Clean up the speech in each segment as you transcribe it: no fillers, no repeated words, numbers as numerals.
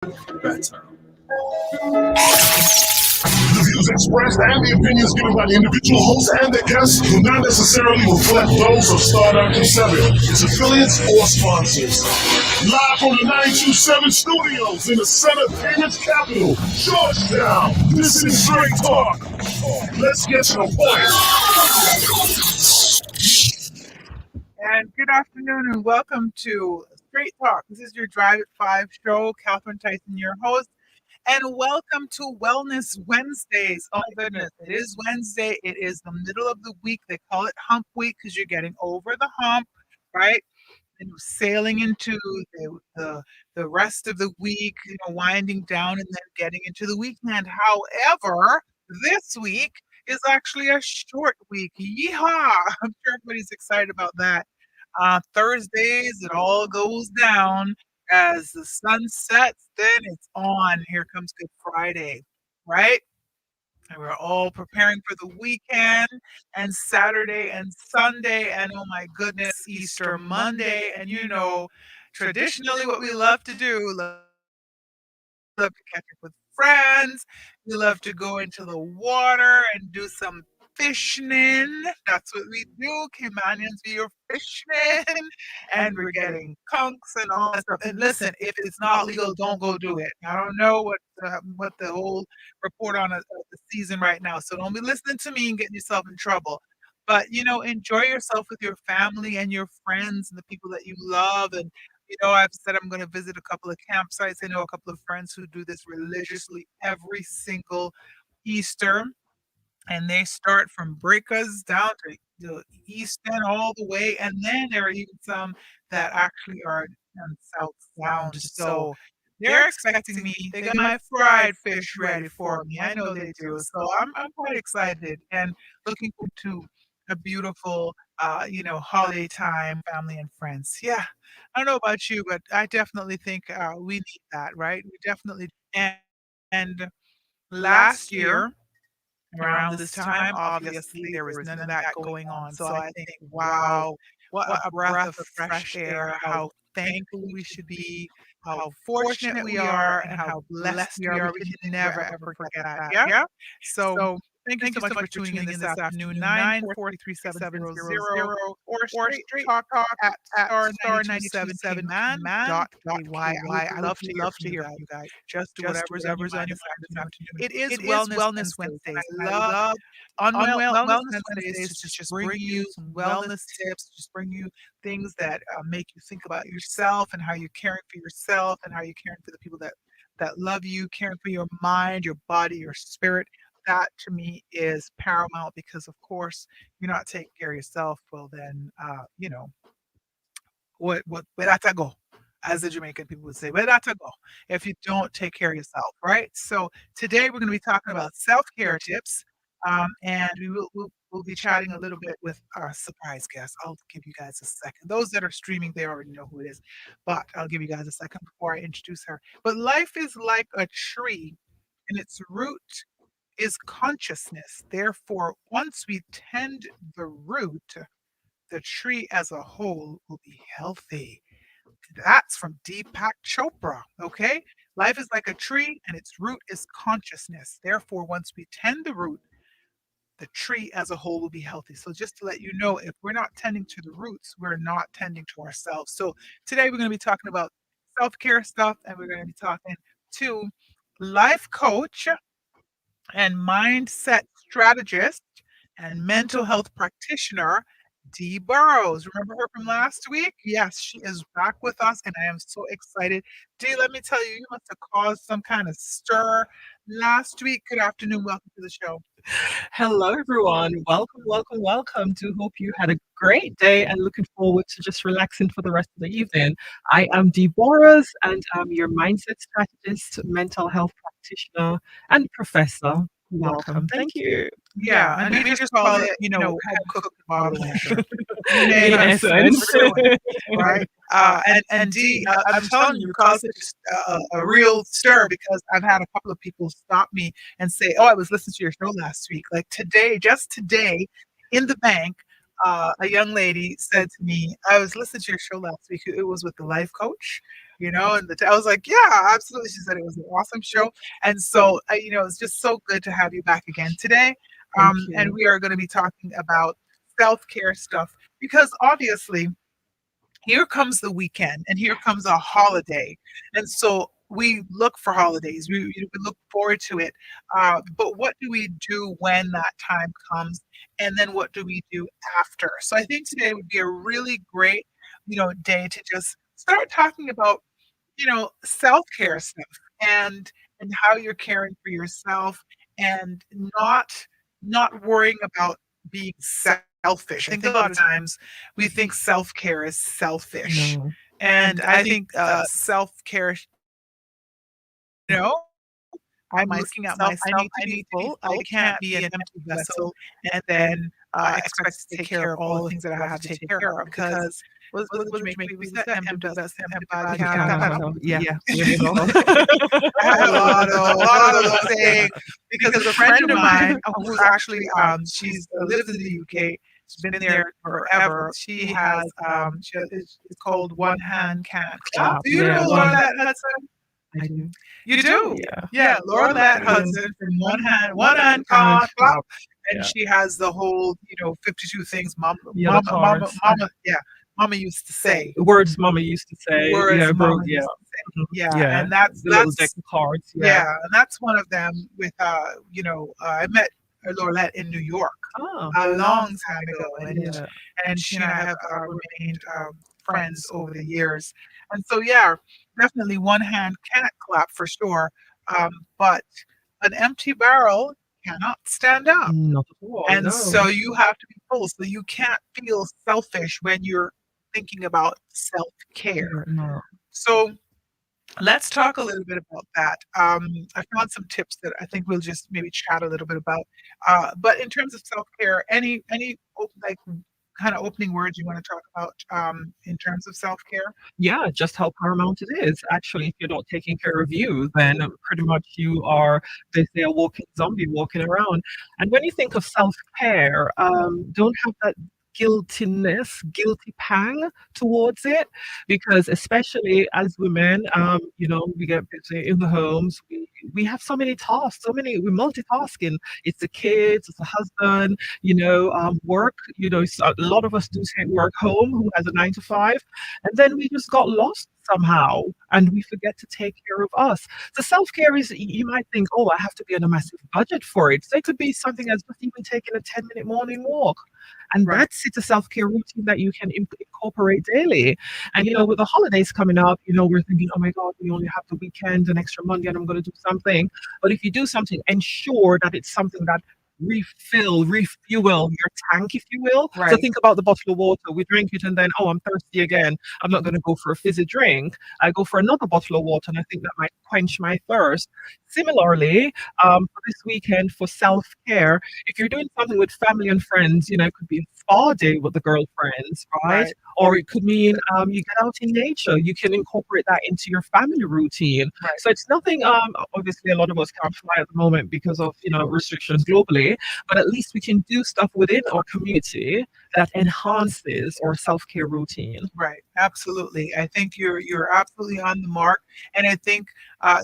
better. The views expressed and the opinions given by the individual hosts and their guests do not necessarily reflect those of Star 927, its affiliates, or sponsors. Live from the 927 studios in the center of Payments Capital, Georgetown, this is Straight Talk. Let's get to the point. And good afternoon and welcome to Straight Talk. This is your Drive at 5 show. Catherine Tyson, your host. And welcome to Wellness Wednesdays. Oh my goodness, it is Wednesday. It is the middle of the week. They call it hump week because you're getting over the hump, right? And sailing into the rest of the week, winding down and then getting into the weekend. However, this week is actually a short week. Yeehaw! I'm sure everybody's excited about that. Thursdays, it all goes down as the sun sets, then it's on. Here comes Good Friday, right? And we're all preparing for the weekend and Saturday and Sunday, and oh my goodness, Easter Monday. And traditionally, what we love to do, love to catch up with friends. We love to go into the water and do some fishing. That's what we do. Caymanians, we are fishing and we're getting conchs and all that stuff. And listen, if it's not legal, don't go do it. I don't know what the whole report on the season right now. So don't be listening to me and getting yourself in trouble. But enjoy yourself with your family and your friends and the people that you love. And I've said I'm going to visit a couple of campsites. I know a couple of friends who do this religiously every single Easter, and they start from Breakers down to the East End all the way, and then there are even some that actually are on South Sound. So they're expecting me. They got my fried fish ready for me. I know they do. So I'm quite excited and looking forward to a beautiful, holiday time, family and friends. Yeah, I don't know about you, but I definitely think we need that, right? We definitely. And last year, around this time, obviously, there was none of that going on. So I think, wow, what a breath of fresh air, how thankful we should be, how fortunate we are, and how blessed we are. We can never, ever forget that. Yeah? So thank you so much for tuning in this afternoon, 9433700 or straight talk at star927 man.ky. I love to hear from you guys. Just do whatever's on your mind this afternoon. It is Wellness Wednesdays. I love Wellness Wednesdays to just bring you some wellness tips, just bring you things that make you think about yourself and how you're caring for yourself and how you're caring for the people that love you, caring for your mind, your body, your spirit. That to me is paramount because, of course, you're not taking care of yourself. Well, then, where that I go, as the Jamaican people would say, where that I go if you don't take care of yourself, right? So today we're going to be talking about self-care tips, and we'll be chatting a little bit with our surprise guest. I'll give you guys a second. Those that are streaming, they already know who it is, but I'll give you guys a second before I introduce her. But life is like a tree, and its root is consciousness. Therefore, once we tend the root, the tree as a whole will be healthy. That's from Deepak Chopra. Okay. Life is like a tree and its root is consciousness. Therefore, once we tend the root, the tree as a whole will be healthy. So, just to let you know, if we're not tending to the roots, we're not tending to ourselves. So, today we're going to be talking about self care stuff and we're going to be talking to life coach and mindset strategist and mental health practitioner, Dee Burrows. Remember her from last week? Yes, she is back with us, and I am so excited. Dee, let me tell you, you must have caused some kind of stir last week. Good afternoon. Welcome to the show. Hello, everyone. Welcome, welcome, welcome. Do hope you had a great day and looking forward to just relaxing for the rest of the evening. I am Deborah's and I'm your mindset strategist, mental health practitioner, and professor. Welcome. Thank you. Yeah, and we just call it, home cooked bottle washer. In essence. Right? And Dee, I'm telling you, you caused a real stir because I've had a couple of people stop me and say, "Oh, I was listening to your show last week." Like today, just today, in the bank, a young lady said to me, "I was listening to your show last week. It was with the life coach." And I was like, yeah, absolutely. She said it was an awesome show. And so, it's just so good to have you back again today. Thank And you. we are going to be talking about self-care stuff because obviously here comes the weekend and here comes a holiday. And so we look for holidays. We look forward to it. But what do we do when that time comes? And then what do we do after? So I think today would be a really great, day to just start talking about, self-care stuff and how you're caring for yourself and not not worrying about being selfish. I think a lot of times we think self-care is selfish. No. And I think self-care, you know, I'm looking at myself. I need to be full. I can't be an empty vessel and then expect to take care of all the things that I have to take care of because what make me that empty vessel, empty body You can't can't have. have, yeah, Yeah. you know. I have a lot of those sayings because a friend of mine who's actually she's lives in the UK. She's been there forever. It's called One Hand Can't Clap. Do you know Yeah, Laura Hudson? I do. You do? Yeah. Yeah, Laura Hudson from One Hand Can't Can't Clap. And Yeah. she has the whole, 52 things Yeah, the cards. Mama used to say. Words Mama used to say. Words Yeah, bro. Mama Yeah. used to say. Mhm. Yeah, and that's the little deck of cards. yeah, and that's one of them with I met Laurette in New York Oh. a long time ago, Yeah. and she and I have remained friends over the years. And so yeah, definitely one hand can't clap for sure, but an empty barrel cannot stand up. Not at all. And No. so you have to be full. So you can't feel selfish when you're thinking about self-care. No. So let's talk a little bit about that. I found some tips that I think we'll just maybe chat a little bit about. But in terms of self-care, any like kind of opening words you want to talk about in terms of self-care? Yeah, just how paramount it is. Actually, if you're not taking care of you, then pretty much you are, they say, a walking zombie walking around. And when you think of self-care, don't have that guilty pang towards it, because especially as women, we get busy in the homes. We have so many tasks, we're multitasking. It's the kids, it's the husband, work. So a lot of us do take work home who has a 9 to 5, and then we just got lost somehow and we forget to take care of us. So self-care is, you might think, oh, I have to be on a massive budget for it. So it could be something as just even taking a 10-minute morning walk. And Right. that's it's a self-care routine that you can incorporate daily. And with the holidays coming up, we're thinking, oh my God, we only have the weekend, an extra Monday, and I'm going to do something. But if you do something, ensure that it's something that refuel your tank, if you will. So Right. think about the bottle of water. We drink it and then, oh, I'm thirsty again. I'm not going to go for a fizzy drink. I go for another bottle of water, and I think that might quench my thirst. Similarly, for this weekend for self-care, if you're doing something with family and friends, it could be a spa day with the girlfriends, right? Right. Or it could mean you get out in nature. You can incorporate that into your family routine. Right. So it's nothing. Obviously, a lot of us can't fly at the moment because of restrictions globally, but at least we can do stuff within our community that enhances our self-care routine. Right. Absolutely. I think you're absolutely on the mark. And I think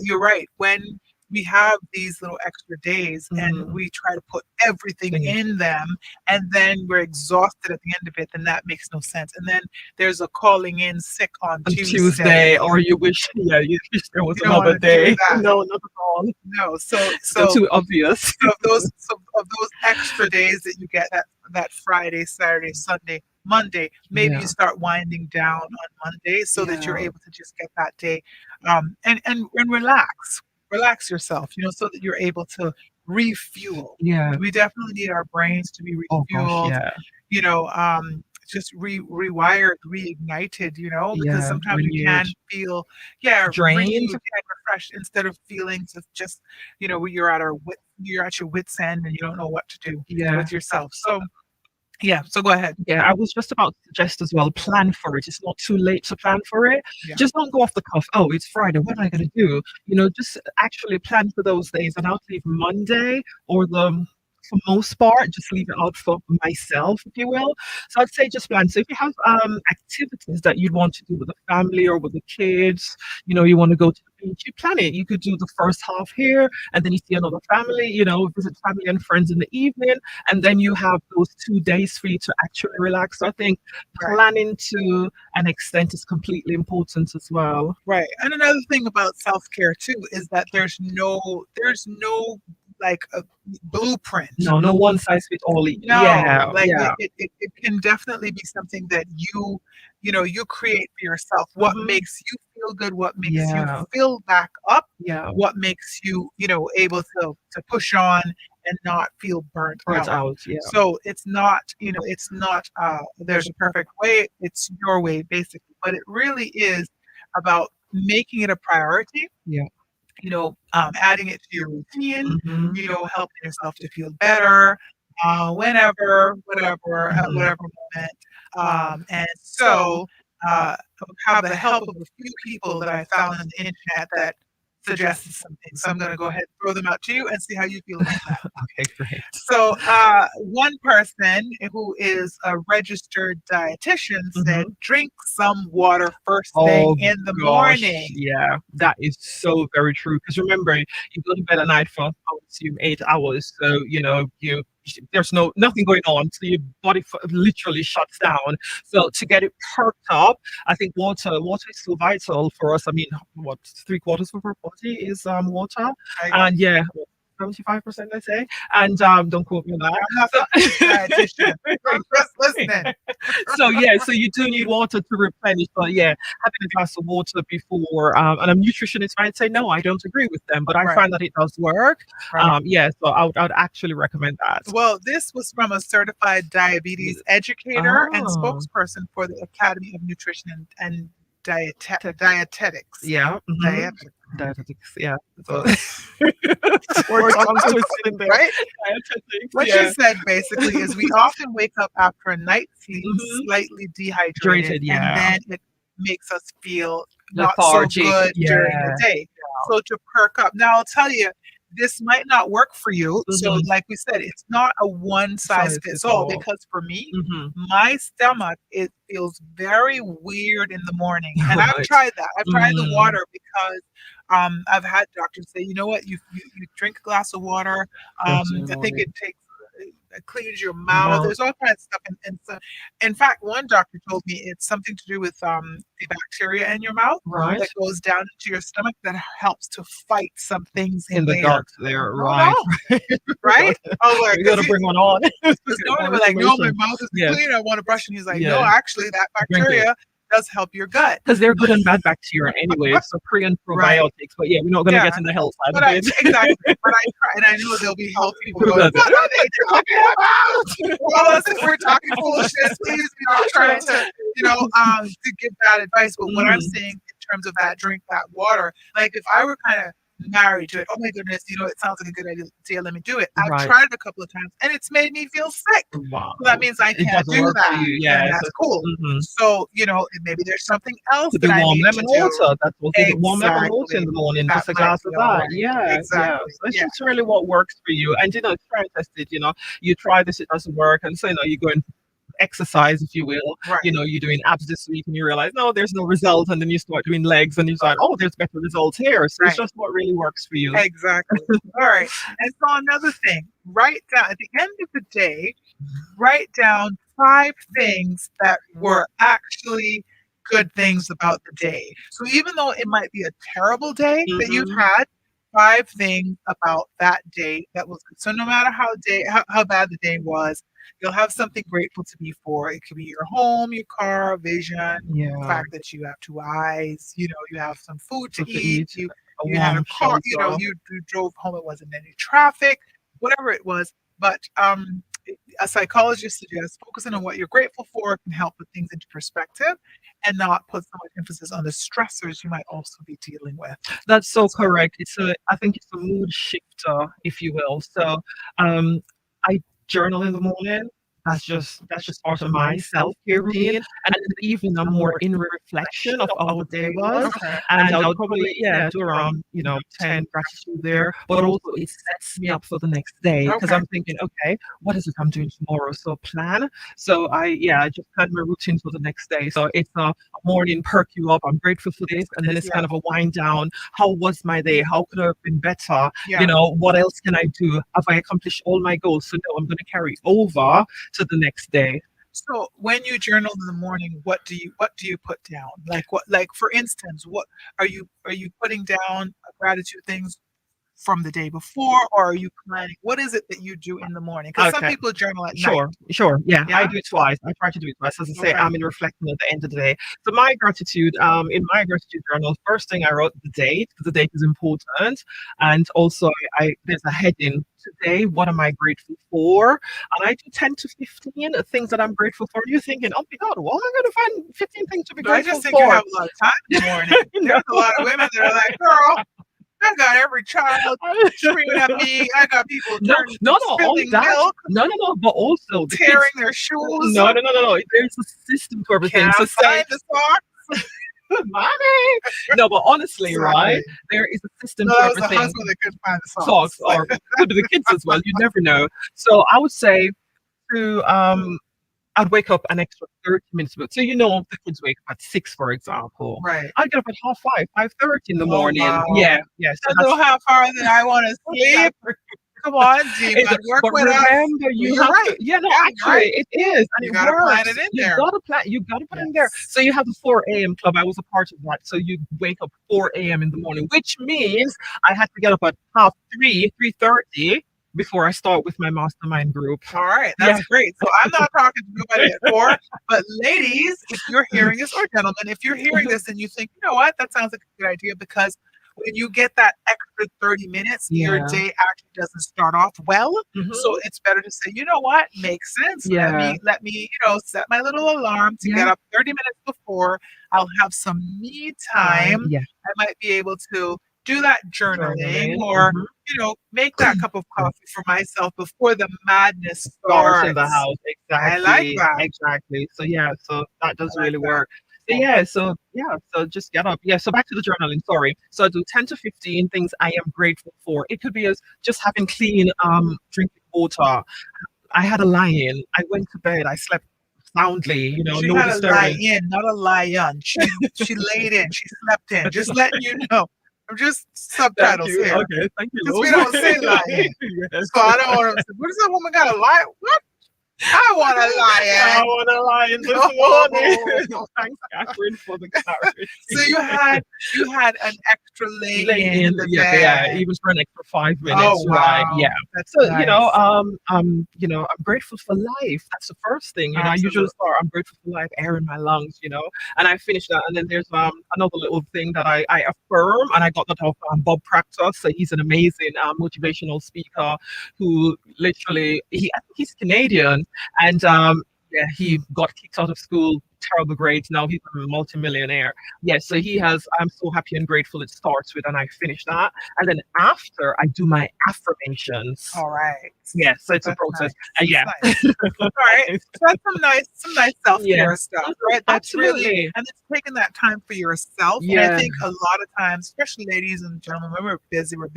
you're right. When we have these little extra days and Mhm. we try to put everything Thing. in them and then we're exhausted at the end of it, then that makes no sense. And then there's a calling in sick on On Tuesday. Tuesday, or you wish there was You don't another wanna do day. that. No, not at all. No. So So too obvious. of those extra days that you get that Friday, Saturday, Sunday, Monday, maybe Yeah. you start winding down on Monday so that you're Yeah. able to just get that day and relax. Relax yourself, so that you're able to refuel. Yeah. We definitely need our brains to be Oh gosh, refueled, yeah. just rewired, reignited, because Yeah, sometimes you can renewed. feel, Drained. renewed and refreshed instead of feelings of just, when you're at your wit's end and you don't know what to do Yeah. with yourself. So, yeah, so go ahead. Yeah, I was just about to suggest as well, plan for it. It's not too late to plan for it. Yeah. Just don't go off the cuff. Oh, it's Friday. What am I going to do? Just actually plan for those days. And I'll leave Monday or the for most part, just leave it out for myself, if you will. So I'd say just plan. So if you have activities that you'd want to do with the family or with the kids, you want to go to the beach, you plan it. You could do the first half here, and then you see another family, visit family and friends in the evening, and then you have those 2 days for you to actually relax. So I think Right. planning to an extent is completely important as well. Right. And another thing about self-care too is that there's no like a blueprint. No, no one size fits all. No, Yeah, like yeah. it can definitely be something that you create for yourself. What Mhm. makes you feel good, what makes you Yeah, feel back up, yeah. what makes you able to push on and not feel burnt Burnt out. out. Yeah, So it's not there's a perfect way, it's your way basically, but it really is about making it a priority, yeah. adding it to your routine, Mhm, helping yourself to feel better, whenever, whatever, at mhm. whatever moment. And so, have the help of a few people that I found on the internet that suggested some things. So I'm going to go ahead and throw them out to you and see how you feel about that. Okay, great. So, one person who is a registered dietitian said, Mhm. drink some water first thing Oh in the gosh, morning. yeah, that is so very true. Because remember, you go to bed at night for, I would assume, 8 hours. So there's nothing going on, so your body literally shuts down. So to get it perked up, I think water is so vital for us. I mean, what 3/4 of our body is water, I, and yeah. 75%, I say, and don't quote me on that. I'm not a dietitian. I'm just listening. So yeah, so you do need water to replenish, but yeah, having a glass of water before, and a nutritionist might say no, I don't agree with them, but I Right, find that it does work. right. Yeah, so I would actually recommend that. Well, this was from a certified diabetes educator and Oh, spokesperson for the Academy of Nutrition and tech, Dietetics. yeah, Dietetics. dietetics, yeah. So So, we're we're tongue tongue twisting there. right? Dietetics, What she yeah. said basically is we often wake up after a night's sleep Mhm. slightly dehydrated, Hydrated, and yeah. then it makes us feel not so Lethargic, good during the yeah. day. So to perk up. Now I'll tell you, this might not work for you. So Mhm. like we said, it's not a one size Size fits fits all all. because for me, Mhm. my stomach, it feels very weird in the morning. And I've Right. tried that. I've tried the Mm. water because I've had doctors say, you know what, you drink a glass of water. First thing in the I think morning. it takes it cleans your Your mouth. mouth. There's all kinds of stuff, and so, in fact, one doctor told me it's something to do with the bacteria in your mouth Right. that goes down into your stomach that helps to fight some things In in the there. gut there, Oh right. no, right? Oh, like We gotta bring one on. because Get normally more we're like, no, my information. mouth isn't Yes, clean. I want to brush, and he's like, no, yeah, actually, that drink it. bacteria does help your gut. Because they're good and bad bacteria anyway, so pre and Right? probiotics. But yeah, we're not gonna Yeah. get in the health side But of I it. exactly. But I try, and I know there'll be health people People going, that- "What are they talking about?" Well, listen, we're talking foolishness. Please, we're not trying to give bad advice. But what I'm Mhm. saying in terms of that, drink that water. Like if I were kind of married to it, oh my goodness, it sounds like a good idea. Let me do it. I've Right. tried it a couple of times, and it's made me feel sick. Wow. So that means I It can't doesn't do work for that, you. and Yeah. that's cool. Mhm. So maybe there's something else Could be that I warm need to lemon do. water. That's also good. Warm lemon water in Exactly. the morning, That just a might glass be of all that. right. Yeah, yeah. Exactly. So it's Yeah. just really what works for you. And try and test it. You try this, it doesn't work, and so you go and exercise, if you will. Right. You're doing abs this week, and you realize no, there's no result, and then you start doing legs, and you start, oh, there's better results here. So it's Right. just what really works for you. Exactly. All right. And so another thing, write down at the end of the day, write down 5 things that were actually good things about the day. So even though it might be a terrible day that you've Mhm. had, 5 things about that day that was good. So no matter how bad the day was, you'll have something grateful to be for. It could be your home, your car, vision, the Yeah, fact that you have 2 eyes, you have some food to good to eat, eat, you a you had a warm car, shelter. you drove home, it wasn't any traffic, whatever it was. But a psychologist suggests focusing on what you're grateful for can help put things into perspective and not put so much emphasis on the stressors you might also be dealing with. That's so So, correct. I think it's a mood shifter, if you will. So, um, I journal in the morning. that's just part of my self-care routine. And in the evening, I'm more in reflection of how the day was. Okay. And I would probably, do around, 10 gratitude there. But also it sets me up for the next day because Okay. I'm thinking, okay, what is it I'm doing tomorrow? So plan. So I just plan my routine for the next day. So it's a morning perk you up. I'm grateful for this. And then it's kind of a wind down. How was my day? How could I have been better? Yeah. What else can I do? Have I accomplished all my goals? So no, I'm going to carry over to the next day. So when you journal in the morning, what do you put down? Like for instance, what are you putting down gratitude things from the day before, or are you planning? What is it that you do in the morning? Because some Okay. people journal at night. Sure. Yeah, I Yeah. do it twice. I try to do it twice. As I say, Okay. I'm in reflecting at the end of the day. So my gratitude, in my gratitude journal, first thing I wrote the date because the date is important, and also there's a heading today. What am I grateful for? And I do 10 to 15 things that I'm grateful for. You're thinking, oh my God, well, I'm going to find 15 things to be So I grateful just think you for. have a lot of time in the morning. No. There's a lot of women that are like, girl, I got every child screaming at me. I got people No, turning, no, all spilling that. milk, No. But also the kids. tearing their shoes. No. There's a system to everything. Can't So say, find the sock. mommy. No, but honestly, right? Sorry. There is a system No, to that was the everything. husband that couldn't find the Socks, socks. or could be the kids as well. You never know. So I would say to I'd wake up an extra 30 minutes. So the kids wake up at 6, for example. Right. I'd get up at 5:30, 5:30 in the Oh, morning. wow. Yeah. So I know how far that I want to sleep. Come on, G, It's- man, work but with us. remember, you You're have right. to. Yeah, no, Yeah, you're actually, right. it is, and You it gotta plan works. it in You there. gotta plan. You gotta put it in there. Yes. So you have the 4 a.m. club. I was a part of that. So you wake up 4 a.m. in the morning, which means I had to get up at 3:30 before I start with my mastermind group. All right, that's great. So I'm not talking to nobody at 4, but ladies, if you're hearing this, or gentlemen, if you're hearing this and you think, you know what, that sounds like a good idea, because when you get that extra 30 minutes, your Yeah. day actually doesn't start off well. Mhm. So it's better to say, you know what, makes sense. Yeah. Let me, set my little alarm to get up 30 minutes before. I'll have some me time. Yeah. I might be able to do that journaling, Journaling, or make that cup of coffee for myself before the madness Start in the starts. house. Exactly. I like that. Exactly. So so that does I like really that. work. So just get up. So back to the journaling. Sorry. So I do 10 to 15 things I am grateful for. It could be as just having clean drinking water. I had a lie-in. I went to bed. I slept soundly. She No had a lie disturbance. in, not a lie on. She laid in. She slept in. Just letting you know. I'm just Thank subtitles you. here. Okay. Thank you, Because we Lord. don't say lie in. Yes. So I don't want to say, what is that woman got a lie? What? I want a lie I in. want to lie in this No. morning. Thanks, Catherine, for the clarity. So you had an extra lay in the bed. Even for an extra 5 minutes, Oh, right? wow. Yeah. That's So nice. I'm grateful for life. That's the first thing. I usually start. I'm grateful for life, air in my lungs. And I finish that, and then there's another little thing that I affirm, and I got that off Bob Proctor. So he's an amazing motivational speaker who literally I think he's Canadian, and he got kicked out of school, terrible grades. Now he's a multimillionaire. So he has. I'm so happy and grateful. It starts with, and I finish that, and then after I do my affirmations. All right. So it's a process. Nice. Yeah. All right. So that's some nice self-care Yeah. stuff, right? That's really, Absolutely. and it's taking that time for yourself. And I think a lot of times, especially ladies and gentlemen, when we're busy with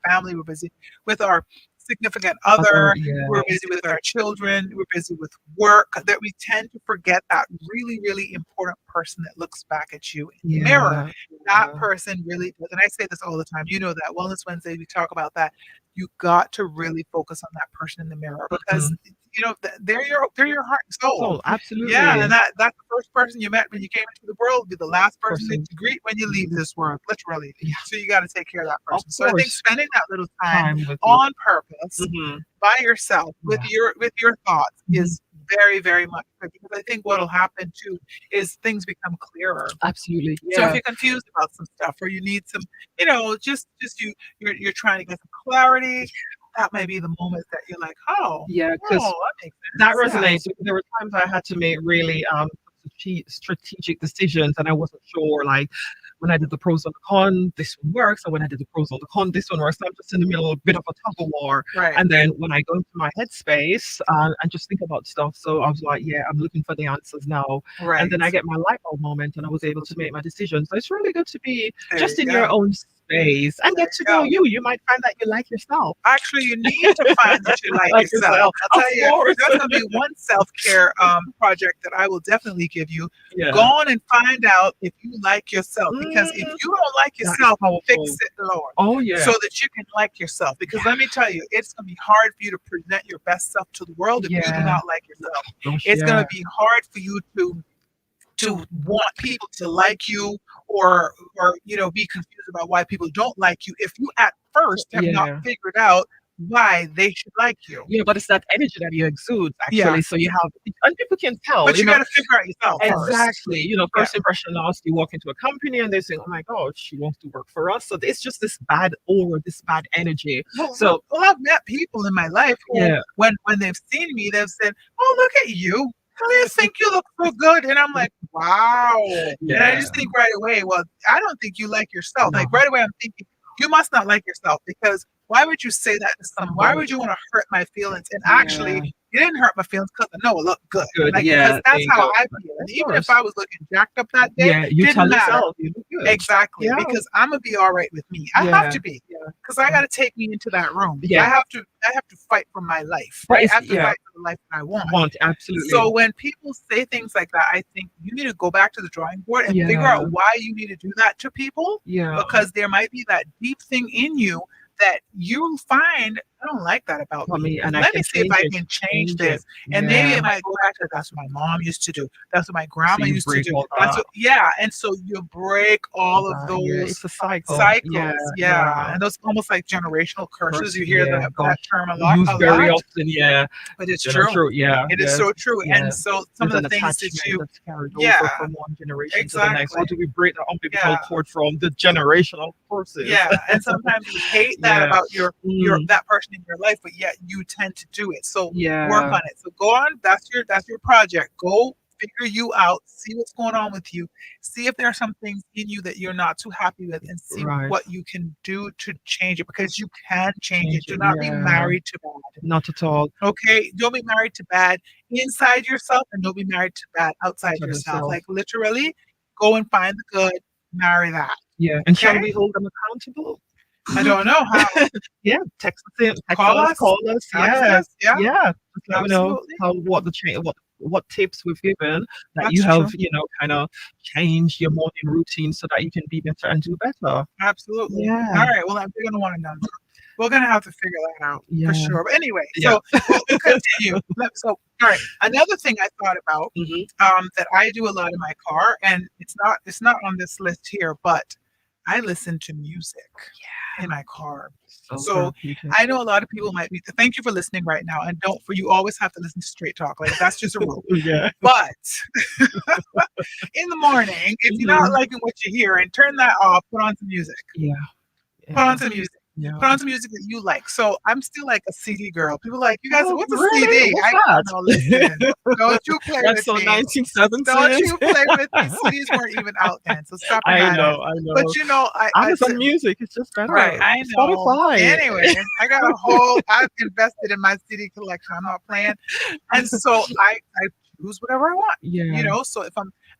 family, we're busy with our significant other, we're busy with our children, we're busy with work, that we tend to forget that really, really important person that looks back at you in the mirror. That person really does. And I say this all the time. You know that Wellness Wednesday, we talk about that. You got to really focus on that person in the mirror, because they're your heart and soul. Oh, absolutely. Yeah, and that's the first person you met when you came into the world, be the last person that you greet when you leave this world, literally. Yeah. So you got to take care of that person. Of So I think course. spending that little time with on purpose Mhm. by yourself with your thoughts Mhm. is very, very much good, because I think what'll happen too is things become clearer. Absolutely. So if you're confused about some stuff, or you need some, you're trying to get some clarity, that may be the moment that you're like, oh, Yeah, because that makes sense. that Yeah. resonates. There were times I had to make really strategic decisions, and I wasn't sure, like, when I did the pros and the con, this one works. And when I did the pros and the con, this one works. So I'm just in the middle of a bit of a tug of war. Right. And then when I go into my headspace and just think about stuff, so I was like, yeah, I'm looking for the answers now. Right. And then I get my light bulb moment and I was able to make my decision. So it's really good to be There just you in go. your own space and There get to you know go. you. You might find that you like yourself. Actually, you need to find that you like Like yourself. yourself. I'll Of tell you, course. there's going to be one self-care project that I will definitely give you. Yeah. Go on and find out if you like yourself. Because if Mm, you don't like that's yourself, powerful. fix it, Lord. Oh yeah. So that you can like yourself. Because let me tell you, it's going to be hard for you to present your best self to the world if you do Yeah. not like yourself. Gosh, It's going yeah. to be hard for you to want people to like you or be confused about why people don't like you if you at first have Yeah. not figured out why they should like you. Yeah, but it's that energy that you exude Yeah. actually. So you have, and people can tell. But you know, got to figure out yourself first. exactly. First impression lost. You walk into a company and they say, "Oh my God, she wants to work for us." So it's just this bad aura, this bad energy. So I've met people in my life who, yeah, when they've seen me, they've said, "Oh, look at you. I think you look so good." And I'm like, wow. And I just think right away, well, I don't think you like yourself. Like No. right away, I'm thinking, you must not like yourself because why would you say that to someone? Why would you want to hurt my feelings? And actually, Yeah. you didn't hurt my feelings because I know it looked good. Good, Like, yeah, because there that's you how go. I feel. And Of even course. if I was looking jacked up that day, Yeah, you didn't tell matter. yourself you look good. Exactly, Yeah. because I'm gonna be all right with me. I have to be, because I got to take me into that room. Yeah. I have to fight for my life. But Right? it's- I have to yeah. fight for the life that I want. Want absolutely. So when people say things like that, I think you need to go back to the drawing board and figure Yeah. out why you need to do that to people, yeah, because there might be that deep thing in you that you find, I don't like that about for me. me, and I Let can me see if I change it, can change change this. it. And maybe Yeah. it might go back to that's what my mom used to do. That's what my grandma you used to break do. all That's that. what, and so you break all of those Yeah, it's a cycle. cycles. Yeah. And those almost like generational curses. You Curses, hear yeah, that gosh. term a lot, Used very often. Yeah, but it's you know, true. Yeah, It is so true. Yeah. And so some There's of the an things that attachment you, that's carried Yeah, over from one generation to the next. How exactly. do we break that umbilical Yeah. cord from the generational forces? Yeah, and sometimes you hate that Yeah. about your Mm. that person in your life, but yet you tend to do it. So Yeah. work on it. So go on. That's your project. Go figure you out. See what's going on with you. See if there are some things in you that you're not too happy with, and see Right. what you can do to change it, because you can change Change it. Do it, not be yeah. married to bad. Not at all. Okay, don't be married to bad inside yourself, and don't be married to bad outside To yourself. yourself. Like literally, go and find the good, marry that. Yeah. And shall Okay. we hold them accountable? I don't know how. Yeah. Text us in. Call us. Call us. Text Yeah. us, yeah. Yeah. Just let me know Absolutely. what the what tips we've given that That's you have, true. kind of changed your morning routine so that you can be better and do better. Absolutely. Yeah. All right. Well, I'm going to want to know. We're going to have to figure that out Yeah. for sure. But anyway, Yeah. so we'll continue. So, all right. Another thing I thought about Mhm. that I do a lot in my car, and it's not on this list here, but I listen to music in my car. So therapeutic. I know a lot of people might be. Thank you for listening right now, and you always have to listen to Straight Talk. Like that's just a rule. Yeah. But in the morning, if you're not Mhm. liking what you hear, and turn that off, put on some music. Yeah. Put on some music. Yeah. Put on some music that you like. So I'm still like a CD girl. People are like, you guys, Oh, what's a really? CD? What's I that? don't know. Listen, don't you play That's with so me. 1970s. Don't you play with me. CDs weren't even out then, so stop your I madness. know. But I Amazon Music is just better. right, I know. Spotify. Anyway, I've invested in my CD collection. I'm not playing. And so I choose whatever I want. Yeah. So if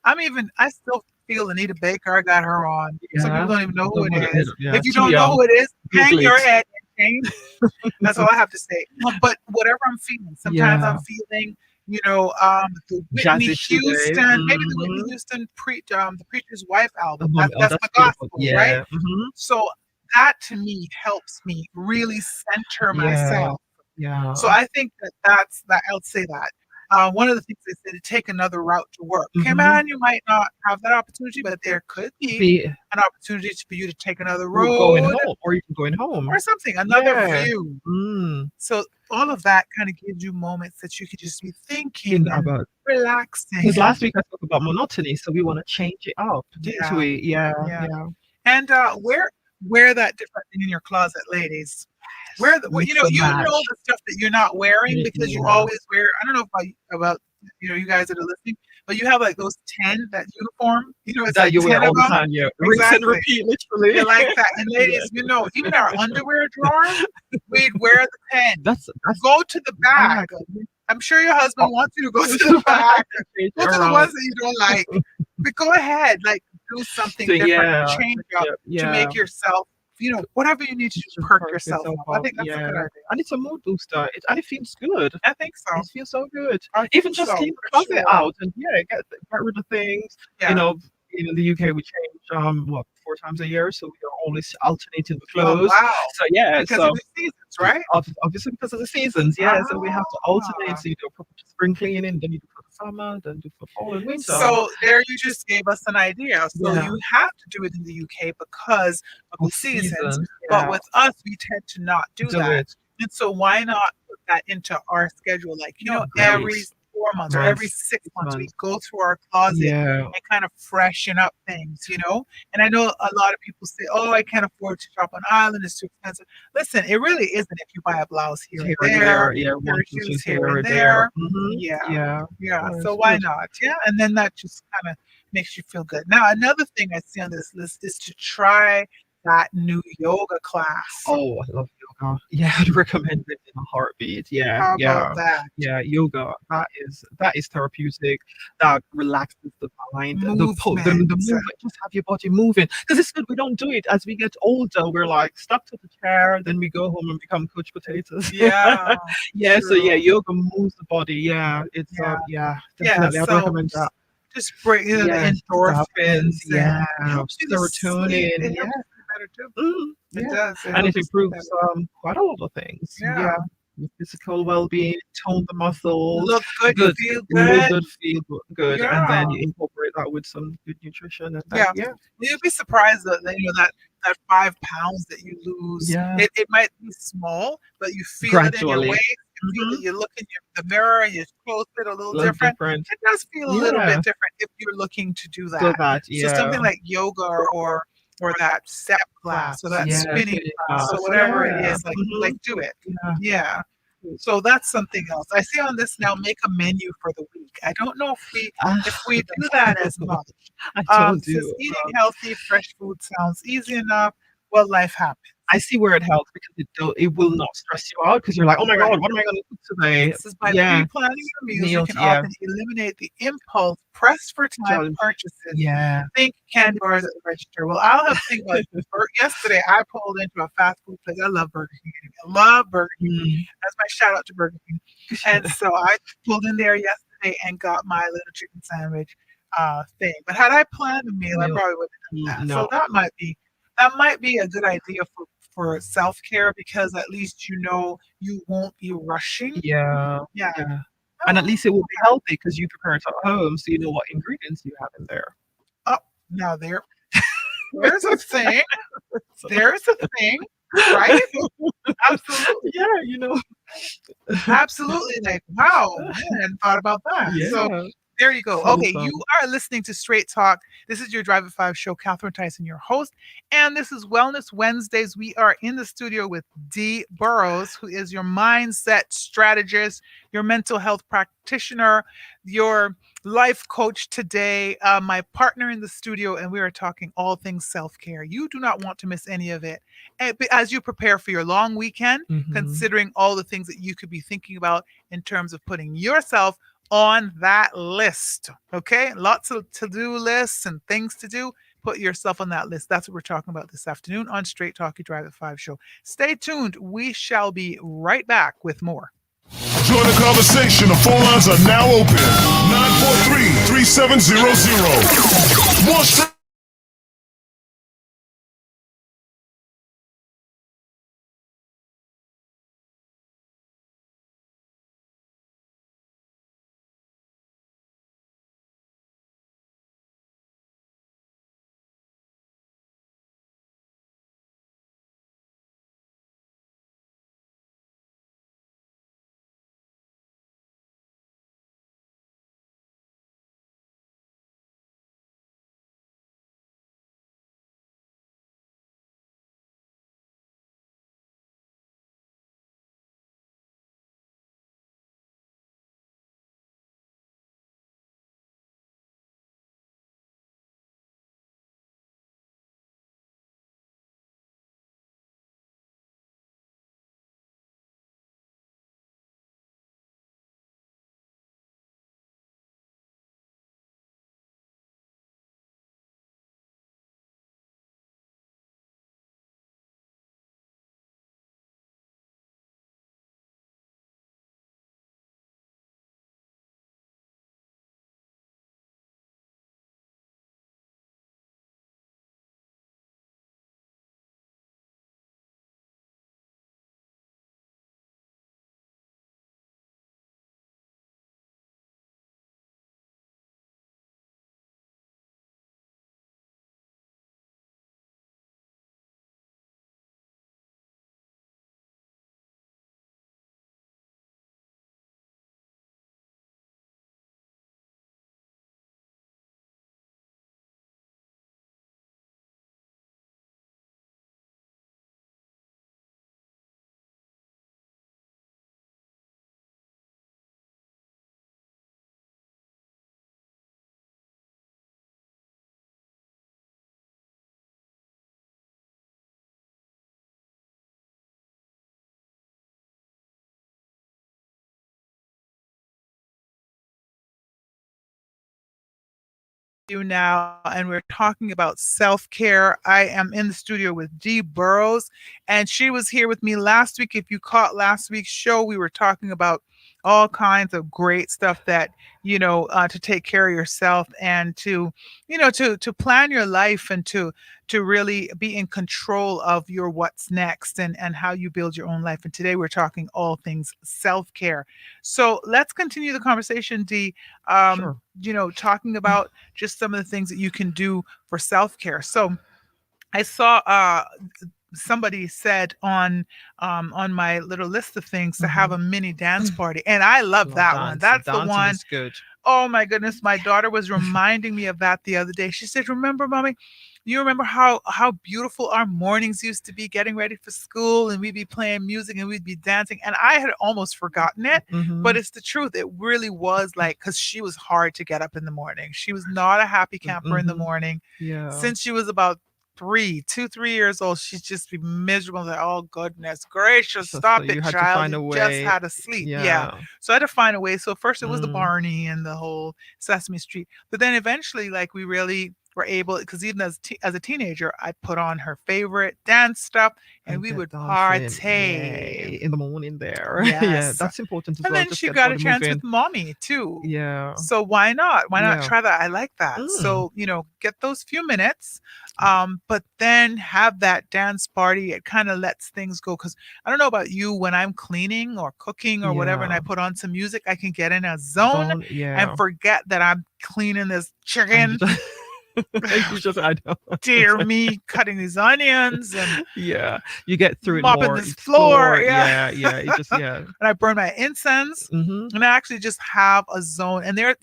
I still feel Anita Baker. I got her on. Some Yeah. people don't even know who Don't it wanna- is. yeah, If you too don't know young. who it is, hang Google your it. head and change. That's all I have to say. But whatever I'm feeling, sometimes Yeah. I'm feeling, the Whitney Jazzy today. Houston, maybe the Whitney Mhm. Houston the Preacher's Wife album. Oh, That's my beautiful. gospel, Yeah. right? Mhm. So that to me helps me really center Yeah. myself. Yeah. So I think that's that. I'll say that. One of the things they said to take another route to work. Okay, Mhm. man, you might not have that opportunity, but there could be Be an opportunity for you to take another going road home, or even going home. or something, another Yeah. view. Mm. So all of that kind of gives you moments that you could just be thinking Think and about relaxing. because last week I talked about monotony, so we want to change it up, didn't Yeah. we? Yeah. Yeah. Yeah. And wear that different thing in your closet, ladies. Wear the Mix you and know match. the stuff that you're not wearing because you Yeah. always wear. I don't know about you guys that are listening, but you have like those 10, that uniform, it's That like you wear 10 of all the them. time, yeah. Rinse and Exactly. repeat, literally. You like that. And Yeah. ladies, even our underwear drawer, we'd wear the 10. That's Go to the back. back. I'm sure your husband Oh, wants you to go go to to the the back. back and change Go it to the around. ones that you don't like. But go ahead, like do something So different, yeah, change up to yeah. make yourself, whatever you need to do, Just perk perk yourself yourself up. I up, think that's a yeah. good idea. And it's a mood booster. And it feels good. I think so. It feels so good. I Even think just so, clean the for closet sure. out and yeah, get rid of things. You Yeah. know, in the UK we change what 4 times a year, so we are always alternating the Oh, clothes. wow. So yeah, Because so of the seasons, right? obviously because of the seasons, yeah. So we have to alternate. Ah. So you do a proper spring cleaning, then you do for the summer, then do for fall and winter. So there you just gave us an idea. So Yeah. you have to do it in the UK because of the Of seasons. seasons, But yeah. with us, we tend to not do Do that. it. And so why not put that into our schedule? Like, Yeah, every great. 4 months or every 6 months, we go through our closet Yeah. and kind of freshen up things. And I know a lot of people say, oh, I can't afford to shop on Island, it's too expensive. Listen, it really isn't if you buy a blouse here and there, yeah, pair one of two shoes here here and or there. Yeah, Yeah. yeah. So It's why good. not? Yeah. And then that just kind of makes you feel good. Now, another thing I see on this list is to try that new yoga class. Oh, I love yoga. Yeah, I'd recommend it in a heartbeat. Yeah, How yeah. about that? Yeah, yoga. That is therapeutic. That relaxes the mind. The Movement. movement, just have your body moving. Because it's good we don't do it as we get older. We're like stuck to the chair, then we go home and become couch potatoes. Yeah. Yeah, so yeah, True. yoga moves the body. Yeah, it's Yeah. yeah, Yeah. definitely. I'd So recommend that. just bring the Yeah, endorphins. endorphins. Yeah, And it helps you to sleep. serotonin. It Yeah. helps you sleep better too. It Yeah, does. It and it helps you sleep improves better. quite a lot of things. Yeah. Yeah, your physical well-being, tone the muscles, Look good, good, feel look good. good, feel good, and Yeah. then you incorporate that with some good nutrition, and then Yeah. yeah, You'd be surprised that 5 pounds that you lose. yeah, It might be small, but you feel it in your gradually. waist. You feel it. You look in the mirror. Your clothes fit a little Look different. different. It does feel a little Yeah, bit different if you're looking to do so that. that So yeah, something like yoga or that step class or that yeah, spinning spinning class or class. whatever it Yeah, is, like do it. yeah. Yeah. So that's something else. I see on this now, make a menu for the week. I don't know if we do that as much. I told Since you. eating healthy, fresh food sounds easy enough, well, life happens. I see where it helps because it will not stress you out because you're like, oh my Right. god, what am I going to cook today? This is by Yeah, pre-planning your meals, you meals. can Yeah, often eliminate the impulse press for time Challenge. purchases. Yeah. Think candy bars at the register. Well, I'll have to think like yesterday I pulled into a fast food place. I love Burger King. I love Burger King. Mm. That's my shout out to Burger King. And so I pulled in there yesterday and got my little chicken sandwich thing. But had I planned a meal, I Meal. probably wouldn't have done that. No. So that might be a good idea for self-care because at least you won't be rushing. Yeah. Yeah. Yeah. And at least it will be healthy because you prepare it at home, so you know what ingredients you have in there. Oh, now there's a thing. There's a thing, right? Absolutely. Yeah. Absolutely. Like, wow, I hadn't thought about that. So Yeah. there you go. So Okay, fun. you are listening to Straight Talk. This is your Drive at 5 show. Catherine Tyson, your host. And this is Wellness Wednesdays. We are in the studio with Dee Burrows, who is your mindset strategist, your mental health practitioner, your life coach today, my partner in the studio, and we are talking all things self care. You do not want to miss any of it. As you prepare for your long weekend, Mhm. considering all the things that you could be thinking about in terms of putting yourself on that list. Okay. Lots of to do lists and things to do. Put yourself on that list. That's what we're talking about this afternoon on Straight Talk You Drive at 5 show. Stay tuned. We shall be right back with more. Join the conversation. The phone lines are now open. 943-3700. More straight you now, and we're talking about self care. I am in the studio with Dee Burrows, and she was here with me last week. If you caught last week's show, we were talking about all kinds of great stuff that to take care of yourself and to to plan your life and to really be in control of your what's next and how you build your own life. And today we're talking all things self care. So let's continue the conversation, Dee. Sure. Talking about just some of the things that you can do for self care. So I saw somebody said on my little list of things to have a mini dance party, and I love Love that one. dance. That's the Dancing one. is good. Oh my goodness, my daughter was reminding me of that the other day. She said, "Remember, mommy, you remember how beautiful our mornings used to be getting ready for school and we'd be playing music and we'd be dancing." And I had almost forgotten it, but it's the truth. It really was like, cuz she was hard to get up in the morning. She was not a happy camper in the morning. Yeah. Since she was about 3 years old, she'd just be miserable. Like, oh goodness gracious, So stop you it, had to child. find You a just way. had to sleep. Yeah. Yeah. So I had to find a way. So first it was the Mm. Barney and the whole Sesame Street, but then eventually, like, we really were able, because even as a teenager, I put on her favorite dance stuff and And we get would dancing. party. Yay. In the morning there. Yeah, Yes. that's important as And well. then Just she get the got a body chance moving. with mommy too. Yeah. So why not? Why not Yeah. try that? I like that. Mm. So, get those few minutes, but then have that dance party. It kind of lets things go. Cause I don't know about you, when I'm cleaning or cooking or whatever, and I Yeah. put on some music, I can get in a zone Zone. and Yeah. forget that I'm cleaning this And you chicken. just, you just I know. Dear me, cutting these onions and Yeah. You get through it mopping more, this floor. explore. Yeah. Yeah, yeah. It just yeah. And I burn my incense. Mm-hmm. And I actually just have a zone. And there,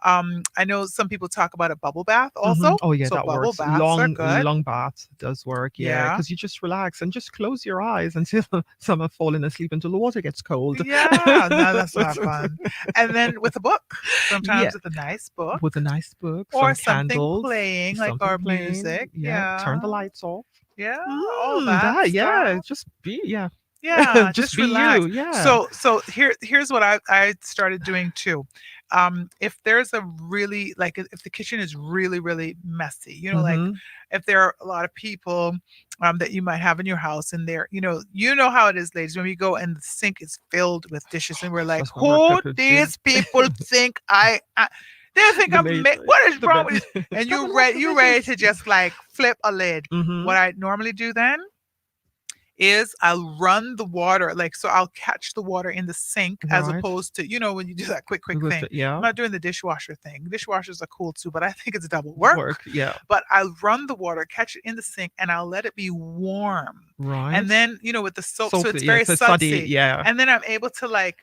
I know some people talk about a bubble bath Mm-hmm. also. Oh yeah, So that bubble works. baths are good. Long bath does work. Yeah, Yeah. because you just relax and just close your eyes until some are falling asleep until the water gets cold. Yeah. No, that's not fun. And then with a book, Yeah, sometimes with a nice book with a nice book, or some something candles, playing, like something our plain. music. Yeah, turn the Yeah. lights off. Yeah. All that That yeah, stuff. just be yeah, Yeah, just just be you. relax. Yeah. So here's what I started doing too. If there's a really, like, if the kitchen is really messy, like Mm-hmm. if there are a lot of people that you might have in your house, and they're, how it is, ladies, when we go and the sink is filled with dishes and we're like, That's what work who people do. these people think they think The I'm maid, what is the wrong bed. with this? And Come and wash the you ready dishes. to just like flip a lid. Mm-hmm. What I normally do then is I'll run the water, like, so I'll catch the water in the sink as Right. opposed to, when you do that quick With thing. the, yeah. I'm not doing the dishwasher thing. Dishwashers are cool too, but I think it's double work. Work. Yeah. But I'll run the water, catch it in the sink, and I'll let it be warm. Right. And then, with the soap, so Soak it's it. Yeah. very So sudsy. sudsy. Yeah. And then I'm able to, like,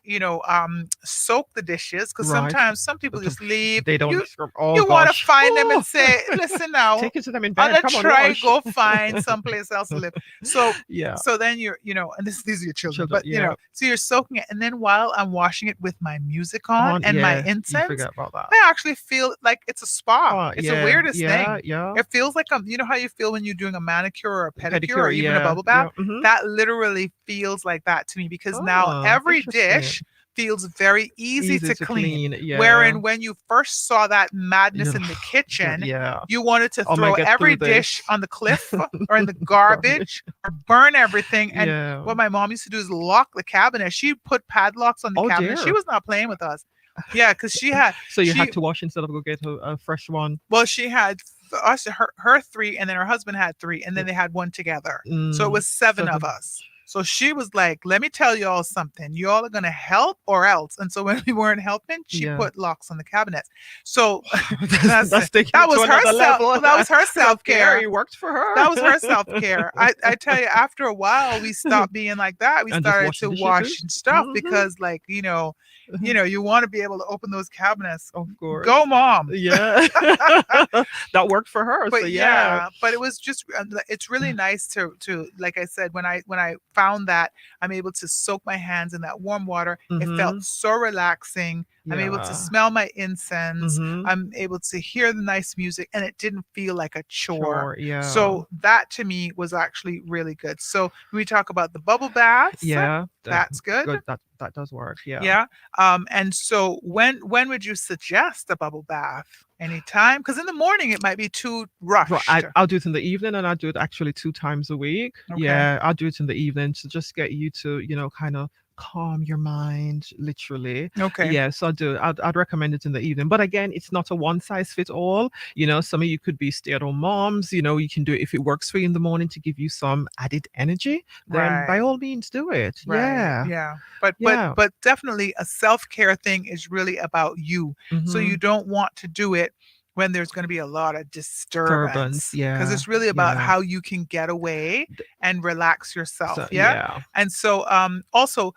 soak the dishes, because Right. sometimes some people But just leave. they don't. You Oh you want to gosh. find them and Oh. say, listen now, Take it to them in on bed. a Come on, try, wash. go find someplace else to live. So Yeah. so then you're, and these are your children, Children. but Yeah. so you're soaking it, and then while I'm washing it with my music on and my Yeah. You incense, forget about that. I actually feel like it's a spa. Oh It's the yeah. weirdest Yeah. thing. Yeah. It feels like, how you feel when you're doing a manicure or a pedicure or Pedicure. even a Yeah. bubble Yeah. bath. Mm-hmm. That literally feels like that to me, because now Oh, every interesting. dish feels very easy Easy to to clean. clean. Yeah. Wherein when you first saw that madness You're in the like, kitchen, yeah. you wanted to I might throw get every through dish this. on the cliff or in the Garbage. garbage or burn everything. And Yeah. what my mom used to do is lock the cabinet. She put padlocks on the Oh cabinet. She dear. was not playing with us. Yeah, because So you had she to wash instead of go get a fresh one. well, she had her three, and then her husband had three, and then they had one together. So it Mm, was seven of 7. us. So she was like, "Let me tell y'all something. Y'all are gonna help or else." And so when we weren't helping, she Yeah. put locks on the cabinets. So That's taking that it was to her another level. that was her self care. Okay, worked for her. That was her self care. I tell you, after a while, we stopped being like that. We And just started wash the to dishes. wash stuff Mhm. because, like, you want to be able to open those cabinets. Of course. Go, mom. Yeah. That worked for her. So But yeah. yeah, but it was just it's really nice to, like I said, when I found that I'm able to soak my hands in that warm water, it felt Mhm. so relaxing. I'm able to Yeah. smell my incense. Mhm. I'm able to hear the nice music, and it didn't feel like a chore. Sure. Yeah. So that to me was actually really good. So when we talk about the bubble baths, Yeah. that's good. That does work. Yeah. Yeah. And so when would you suggest a bubble bath? Anytime? Because in the morning it might be too Right, rushed. I'll do it in the evening, and I do it actually 2 times a week. Okay. Yeah, I'll do it in the evening to just get you to, kind of calm your mind, literally. Okay. Yeah, so I'd recommend it in the evening. But again, it's not a one size fit all. Some of you could be stay-at-home moms, you can do it if it works for you in the morning to give you some added energy, then by Right. all means do it. Right. Yeah. Yeah. But but Yeah. but definitely a self-care thing is really about you. So you Mhm. don't want to do it when there's going to be a lot of Disturbance. disturbance because Yeah. it's really about Yeah. how you can get away and relax yourself. So Yeah. yeah. And so also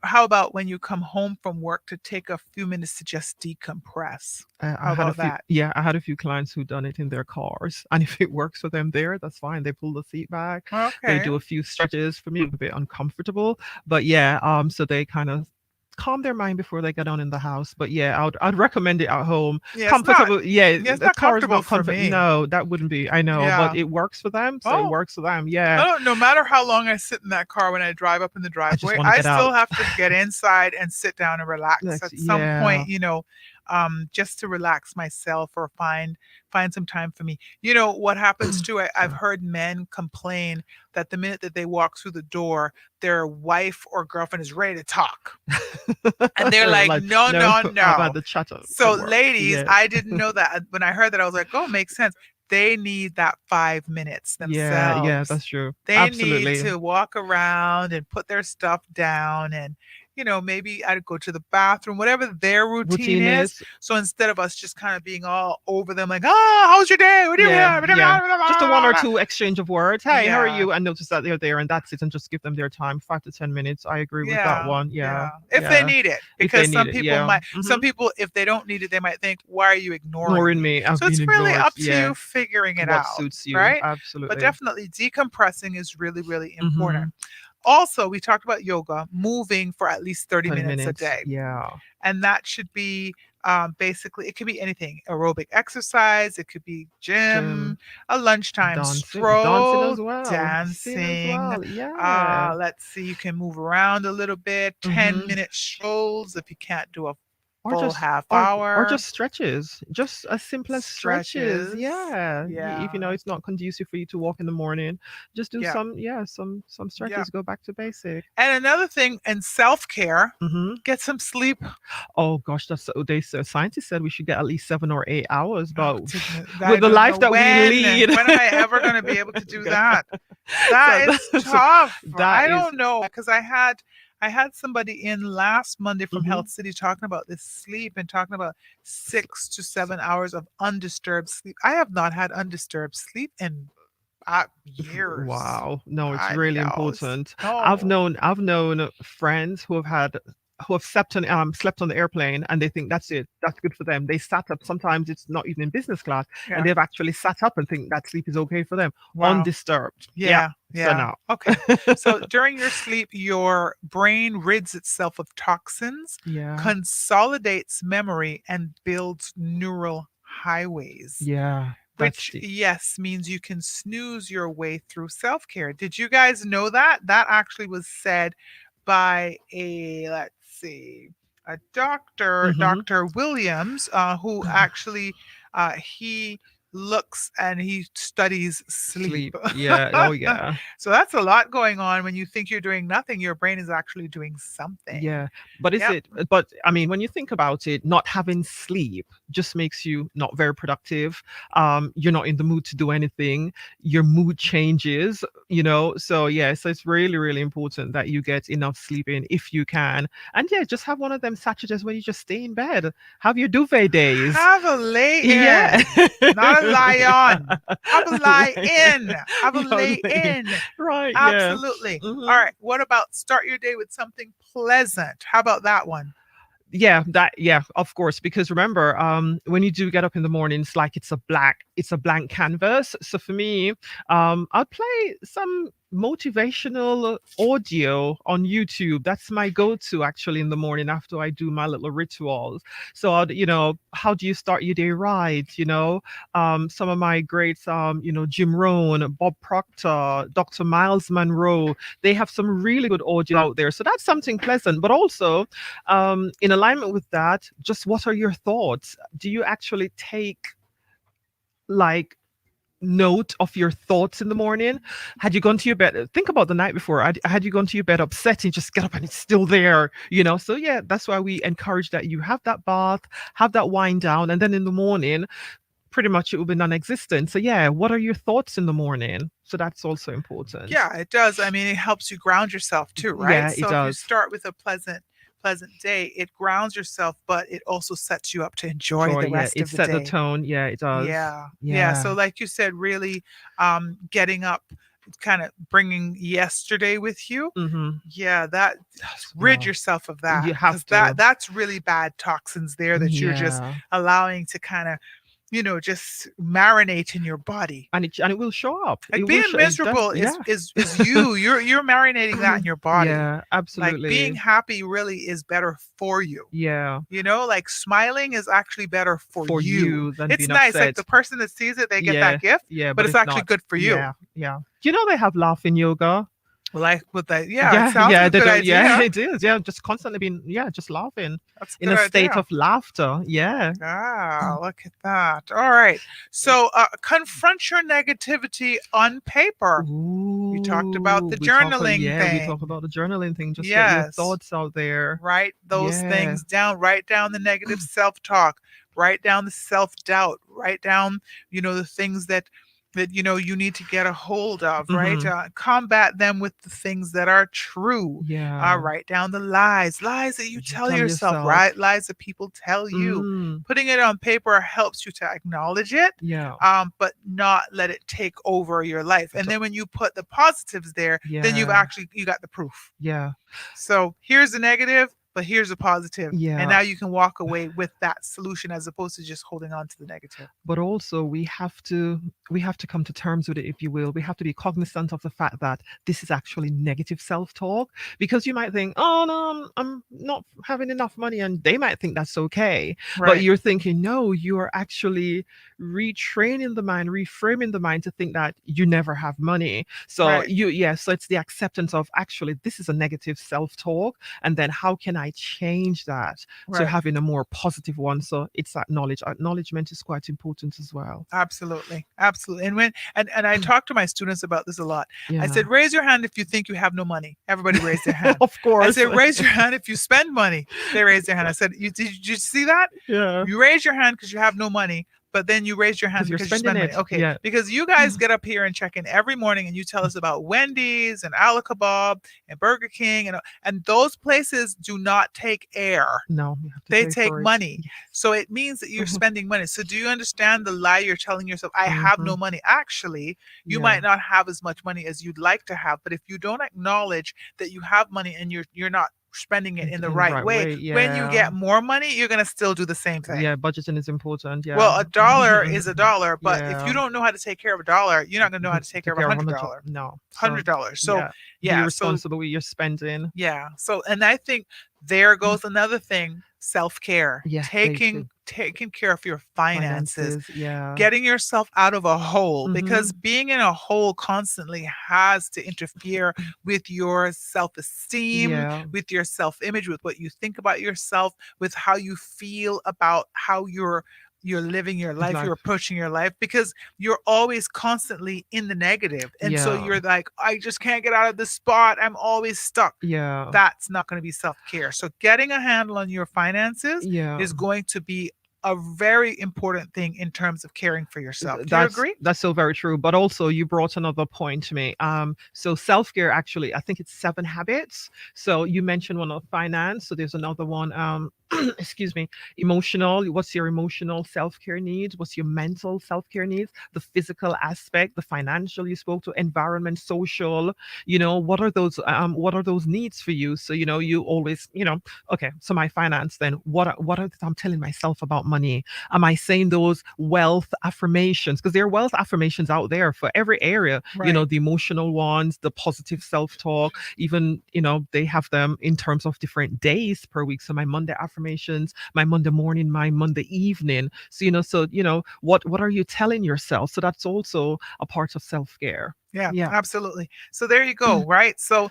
how about when you come home from work to take a few minutes to just decompress? I How had a about few, that? yeah, I had a few clients who done it in their cars, and if it works for them there, that's fine. They pull the seat back, they Okay. do a few stretches. For me, it was a bit uncomfortable, but yeah, so they kind of calm their mind before they get on in the house. But yeah, I'd recommend it at home. Yeah, it's not Comfortable, yeah. yeah, it's The not car is comfortable not for comfort. me. No, that wouldn't be. I know, but Yeah. it works for them, so it Oh, works for them. Yeah, no matter how long I sit in that car when I drive up in the I just driveway, want to I get still out. have to get inside and sit down and relax That's at some yeah. point, just to relax myself or find some time for me. What happens too, I've Sorry. heard men complain that the minute that they walk through the door, their wife or girlfriend is ready to talk. And they're like, Like no, no, no, I've had no. the chat So, at work. ladies, Yeah. I didn't know that. When I heard that, I was like, oh, makes sense. They need that 5 minutes Yeah, yeah, themselves. that's true. They need Absolutely. to walk around and put their stuff down and, maybe I'd go to the bathroom, whatever their routine Routine is. is, So instead of us just kind of being all over them, like, oh, how's your day? What do you yeah, yeah. Just a one or do? two exchange of words. Hey, how are Yeah. you? And notice that they're there, and that's it, and just give them their time, 5 to 10 minutes. I agree with that Yeah, one. Yeah, yeah. If they yeah. need it, If they because need it, yeah. some people, if they don't need it, they might think, "Why are you ignoring Ignoring me?" me, I've So been it's really ignored. up to Yeah. you figuring it What out, suits you? right? But Absolutely. definitely decompressing is really, really important. Mm-hmm. Also, we talked about yoga, moving for at least 30 30 minutes a minutes. day. Yeah. And that should be basically, it could be anything aerobic exercise, it could be gym, Gym, a lunchtime dancing stroll, as well, sing as dancing. well. Yeah. Let's see, you can move around a little bit, Mm-hmm. 10-minute strolls if you can't do a Or full just half or hour, just stretches, just as simple as stretches. stretches. Yeah, if you Yeah, know it's not conducive for you to walk in the morning, just do yeah, some yeah. stretches. Go back to basic. And another thing in self care, Hmm. get some sleep. Oh gosh, that's so they so scientists said we should get at least 7 or 8 hours, Oh, but goodness. I with the don't know life that we when. lead, When am I ever going to be able to do that? so That is tough. that I is don't know because I had somebody in last Monday from mhm. Health City talking about this sleep and talking about 6 to 7 hours of undisturbed sleep. I have not had undisturbed sleep in years. Wow. No, it's I really know. important. No. I've known friends who have slept on the airplane, and they think that's it. That's good for them. They sat up. Sometimes it's not even in business class, and Yeah. they've actually sat up and think that sleep is okay for them. Wow. Undisturbed. Yeah. Yeah. So Yeah. now. Okay. So during your sleep, your brain rids itself of toxins, Yeah. consolidates memory, and builds neural highways, Yeah. That's which, the yes, means you can snooze your way through self care. Did you guys know that? That actually was said by let's see, a doctor, hmm Dr. Williams, who actually, he looks and he studies sleep. sleep. Yeah. Oh yeah. So that's a lot going on. When you think you're doing nothing, your brain is actually doing something. Yeah, but is Yep. it? But I mean, when you think about it, not having sleep just makes you not very productive. You're not in the mood to do anything. Your mood changes. So yeah, so it's really, really important that you get enough sleep in if you can. And yeah, just have one of them Saturdays where you just stay in bed. Have your duvet days. Have a lay Yeah. in, not a lie on. Have a lie in. Have a Your lay lay. in. Right. Yeah. Absolutely. All Mhm. right. What about start your day with something pleasant? How about that one? Yeah, of course, because remember, when you do get up in the morning, it's like it's a blank canvas. So for me, I'll play some motivational audio on YouTube. That's my go-to actually in the morning after I do my little rituals. So, how do you start your day right? Some of my greats, Jim Rohn, Bob Proctor, Dr. Miles Monroe, they have some really good audio out there. So that's something pleasant. But also, in alignment with that, just what are your thoughts? Do you actually take like note of your thoughts in the morning? Had you gone to your bed, think about the night before, had you gone to your bed upset and just get up and it's still there, so yeah, that's why we encourage that you have that bath, have that wind down, and then in the morning pretty much it will be non-existent. So yeah, what are your thoughts in the morning? So that's also important. Yeah, it does. I mean, it helps you ground yourself too, right? Yeah, it So if you does. start with a pleasant day, it grounds yourself, but it also sets you up to enjoy Joy, the yeah, rest it of the set the day. tone. Yeah, it does. Yeah. Yeah. So Yeah. like you said, really getting up, kind of bringing yesterday with you. Mm-hmm. Yeah, that rid Wow. yourself of You that, because have to. that's really bad toxins there that you're just Yeah. allowing to kind of, just marinate in your body. And it will show up. It Like will being show. It does. miserable Yeah. is you. You're marinating that in your body. Yeah. Like being Absolutely. happy really is better for you. Yeah. Like smiling is actually better for For you. you than It's being nice. Like upset. the person that sees it, they get Yeah. that gift, Yeah. but But it's it's actually not. good for you. Yeah. Yeah. Do you know they have laughing yoga? Like with that, yeah, it Yeah, sounds like yeah, a they good do. Yeah, idea. it is. Yeah, just constantly being, yeah, just laughing That's a in good a state idea. of laughter. Yeah. Ah, look at that. All right. So confront your negativity on paper. We talked about Ooh, the journaling we talk thing. about the journaling thing. Just get your Yes. thoughts out there. Write those Yeah. things down. Write down the negative self-talk. Write down the self-doubt. Write down, the things that you need to get a hold of, right? Mm-hmm. Combat them with the things that are true. Yeah. Write down the lies that you You tell tell yourself, yourself. right? Lies that people tell you. Mm. Putting it on paper helps you to acknowledge it, Yeah. but not let it take over your life. And So- then when you put the positives there, then Yeah. you got the proof. Yeah. So here's the negative, but here's a positive. And Yeah. now you can walk away with that solution as opposed to just holding on to the negative. But also we have to come to terms with it, if you will. We have to be cognizant of the fact that this is actually negative self-talk, because you might think, oh no, I'm not having enough money, and they might think that's okay. But Right. you're thinking, no, you are actually retraining the mind, reframing the mind to think that you never have money. So Right. so it's the acceptance of, actually this is a negative self-talk, and then how can I change that to Right. having a more positive one? So it's that knowledge. Acknowledgement is quite important as well. Absolutely. Absolutely. And and I talk to my students about this a lot. I Yeah. said, raise your hand if you think you have no money. Everybody raised their hand. Of I course. said, raise your hand if you spend money. They raised their hand. I said, did you see that? Yeah. You raise your hand because you have no money, but then you raise your hand 'Cause you're because you spending spend money. it. Okay. Yeah. Because you guys get up here and check in every morning and you tell us about Wendy's and Al Kebab and Burger King, and those places do not take air. No, you have to They pay take for it. money. Yes. So it means that you're Mhm. spending money. So do you understand the lie you're telling yourself? I have no Mhm. money. Actually, you Yeah. might not have as much money as you'd like to have, but if you don't acknowledge that you have money and you're not spending it in the right way, when you Yeah. get more money, you're going to still do the same thing. Yeah, budgeting is important. Yeah. Well, a dollar is a dollar, but if Yeah. you don't know how to take care of a dollar, you're not going to know how to take care of $100. No. So $100. So yeah, be yeah, so responsible with your spending. yeah. So, and I think there goes another thing, self-care. Yeah, Taking care of your finances, Yeah. getting yourself out of a hole, because Mhm. being in a hole constantly has to interfere with your self-esteem, Yeah. with your self-image, with what you think about yourself, with how you feel about how you're living your life, Life. you're approaching your life, because you're always constantly in the negative. And so Yeah. you're like, I just can't get out of this spot. I'm always stuck. Yeah. That's not going to be self-care. So getting a handle on your finances Yeah. is going to be a very important thing in terms of caring for yourself. Do you agree? That's so very true. But also you brought another point to me. So self-care, actually, I think it's 7 habits. So you mentioned one of finance. So there's another one. excuse me, emotional, what's your emotional self-care needs, what's your mental self-care needs, the physical aspect, the financial, you spoke to, environment, social, what are those needs for you? So you always, okay, so my finance, then what are I'm telling myself about money? Am I saying those wealth affirmations? Because there are wealth affirmations out there for every area, Right. the emotional ones, the positive self-talk, even they have them in terms of different days per week. So my Monday affirmations, my Monday morning, my Monday evening. So what are you telling yourself? So that's also a part of self-care. Yeah, Yeah. absolutely. So there you go, right? So,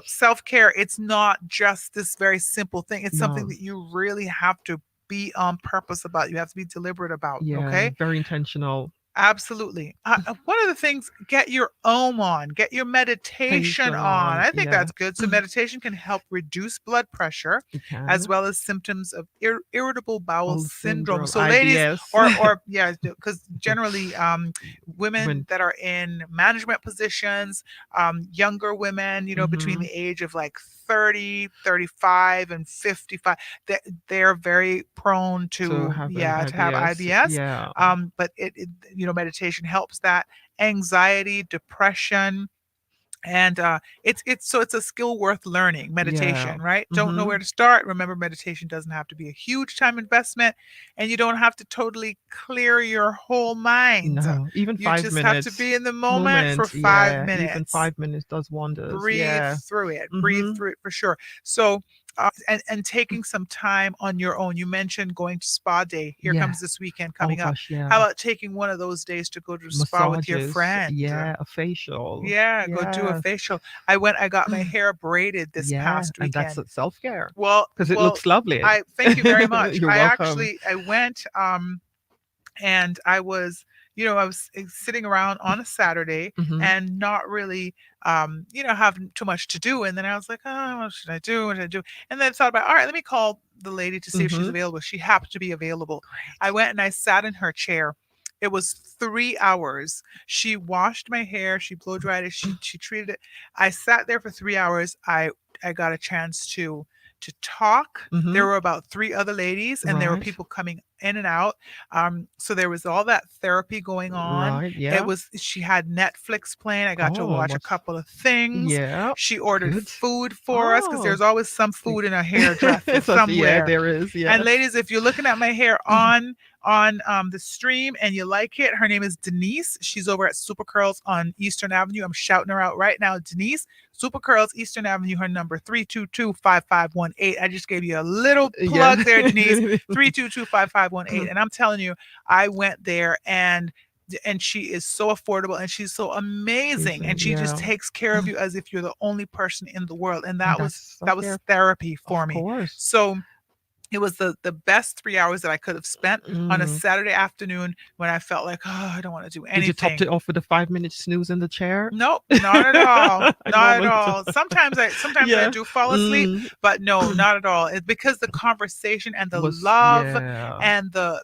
self-care, it's not just this very simple thing. It's something No. that you really have to be on purpose about. You have to be deliberate about, Yeah, okay? very intentional. Absolutely. One of the things, get your on, get your meditation Patient on. on. I think Yeah. that's good. So, meditation can help reduce blood pressure It as can. well as symptoms of irritable bowel Bowel syndrome. syndrome, So, ladies, IBS. or yeah, because generally, women When that are in management positions, younger women, between hmm the age of like 30, 35, and 55, they're very prone to to, have an yeah, to have IBS. IBS. Yeah. But meditation helps that. Anxiety, depression, and it's a skill worth learning. Yeah. Meditation, right? Don't know hmm where to start. Remember, meditation doesn't have to be a huge time investment, and you don't have to totally clear your whole mind. No, even You five just have to minutes be in the moment for moment. 5 Yeah, even minutes. 5 minutes does wonders. Breathe Yeah. through it. Breathe hmm through it for sure. So, and taking some time on your own. You mentioned going to spa day. Here Yeah. comes this weekend Oh coming up. gosh, How yeah. about taking one of those days to go to the spa with your Massages. friend? Yeah, a facial. Yeah, go do a Yes. facial. I got my hair braided this Yeah, past and that's weekend. self-care Well, because it well, looks lovely. I thank you very much. You're welcome. I went and I was sitting around on a Saturday hmm and not really having too much to do. And then I was like, oh, what should I do? What should I do? And then I thought about, all right, let me call the lady to see if she's hmm available. She happened to be available. I Great. went and I sat in her chair. It was 3 hours. She washed my hair, she blow dried it, she treated it. I sat there for 3 hours. I got a chance to talk. There hmm were about three other ladies, and there were Right. people coming in and out. So there was all that therapy going on. Right. It Yeah. was She had Netflix playing. I got to Oh, watch a what's couple of things. yeah. She ordered Good. food for us because Oh, there's always some see. food in a hairdresser Yeah, somewhere. there is. And Yes. ladies, if you're looking at my hair on the stream and you like it, her name is Denise. She's over at Super Curls on Eastern Avenue. I'm shouting her out right now. Denise, Super Curls, Eastern Avenue. Her number 322-5518. I just gave you a little Yeah. plug there, Denise. 322-5518. And I'm telling you, I went there and she is so affordable and she's so amazing, and Amazing. she just Yeah. takes care of you as if you're the only person in the world. And And that was that's that was self-care. therapy for Of me. course. So it was the best 3 hours that I could have spent on a Mm. Saturday afternoon when I felt like, oh, I don't want to do Did you top anything. it off with a 5 minute snooze in the chair? Nope, not at all. I Not at normally do. all. Sometimes I Yeah. do fall asleep, Mm. but no, not at all. It's because the conversation and the Was love yeah. and the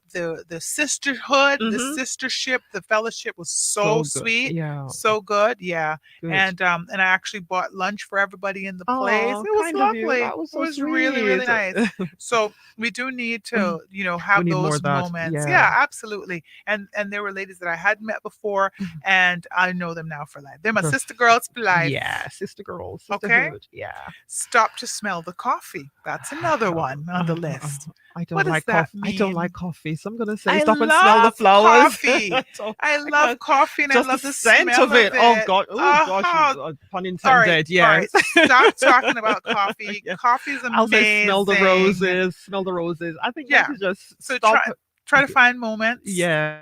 sisterhood, the hmm sistership, the fellowship was so So good. sweet, Yeah. so good. Yeah. Good. And I actually bought lunch for everybody in the place. Oh, It was kind of you. lovely. That was It so was really, really sweet. nice. So we do need to, We have need more those of that. moments. Yeah. Yeah, absolutely. And there were ladies that I hadn't met before, and I know them now for life. They're my The sister girls for life. yeah, sister girl, Okay? sisterhood. Yeah. Stop to smell the coffee. That's another one on the Uh, list. I What don't does like that coffee. I don't like mean? coffee. So I'm gonna say I stop and smell the love flowers. coffee. I I love can't. coffee and I Just the love the scent smell of of it. Oh it. God. Oh gosh. Oh, Pun all right. intended. All right. Yes. Stop talking about coffee. Yeah. Coffee is I'll say smell the amazing. roses. Smell the roses. I think you have Yeah. to just So stop. try to find moments Yeah.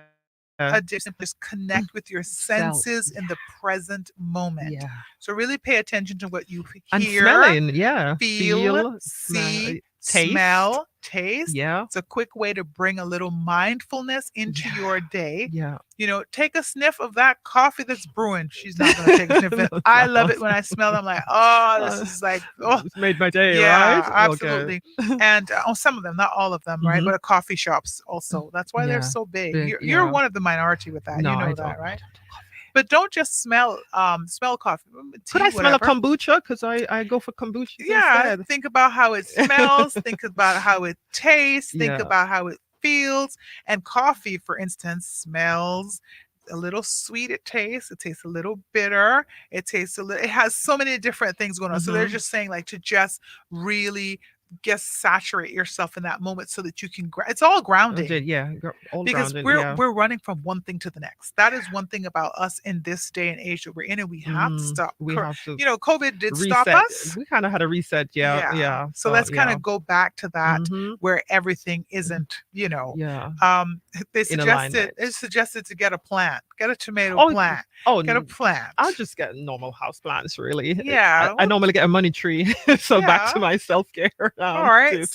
a day, just connect with your Self. senses Yeah. in the present moment. Yeah. So really pay attention to what you And hear, smelling. Yeah. feel, Feel. Smell. see, Taste. smell, taste. Yeah. It's a quick way to bring a little mindfulness into Yeah. your day. Yeah. Take a sniff of that coffee that's brewing. She's not going to take a sniff of No, it. it's I not love us. it when I smell it. I'm like, oh, this Uh, is like, oh, it's made my day, right? yeah, Okay. absolutely. And some of them, not all of them, right? hmm But coffee shops also. That's why they're Yeah. so big. Big. You're Yeah. one of the minority with that. No, You I know don't. that, I right? don't do coffee. But don't just smell coffee, Could tea, I smell a whatever. kombucha? Because I go for kombuchas Yeah, instead. think about how it smells, think about how it tastes, think Yeah. about how it feels. And coffee, for instance, smells a little sweet. It tastes a little bitter. It tastes a little, it has so many different things going on. So they're Mm-hmm. just saying like to just really just saturate yourself in that moment so that you can it's all grounding, Yeah, all because grounded. we're Yeah. we're running from one thing to the next. That is one thing about us in this day and age that we're in, and we have to stop. We have to COVID did stop reset. us. We kind of had a reset. Yeah. Yeah. Yeah. So So let's kind yeah. of go back to that Mm-hmm. where everything isn't, Yeah. um they In suggested alignment. to get a plant, get a tomato Oh, plant, oh, get a I'll plant. just get normal house plants, really. Yeah. I Well, normally get a money tree. So back yeah. to my self-care All right. tips.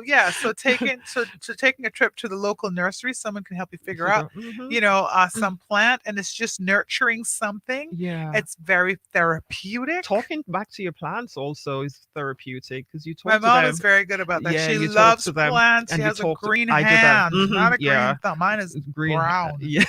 Yeah. So taking a trip to the local nursery, someone can help you figure out, Figure. Mm-hmm. some plant, and it's just nurturing something. Yeah. It's very therapeutic. Talking back to your plants also is therapeutic because you My talk to mom is them. very good about that. Yeah, She you talk loves to them plants. She and you has a talk to. green I do that. hand, not a Yeah. green thumb. Mine is Green. brown. Yeah.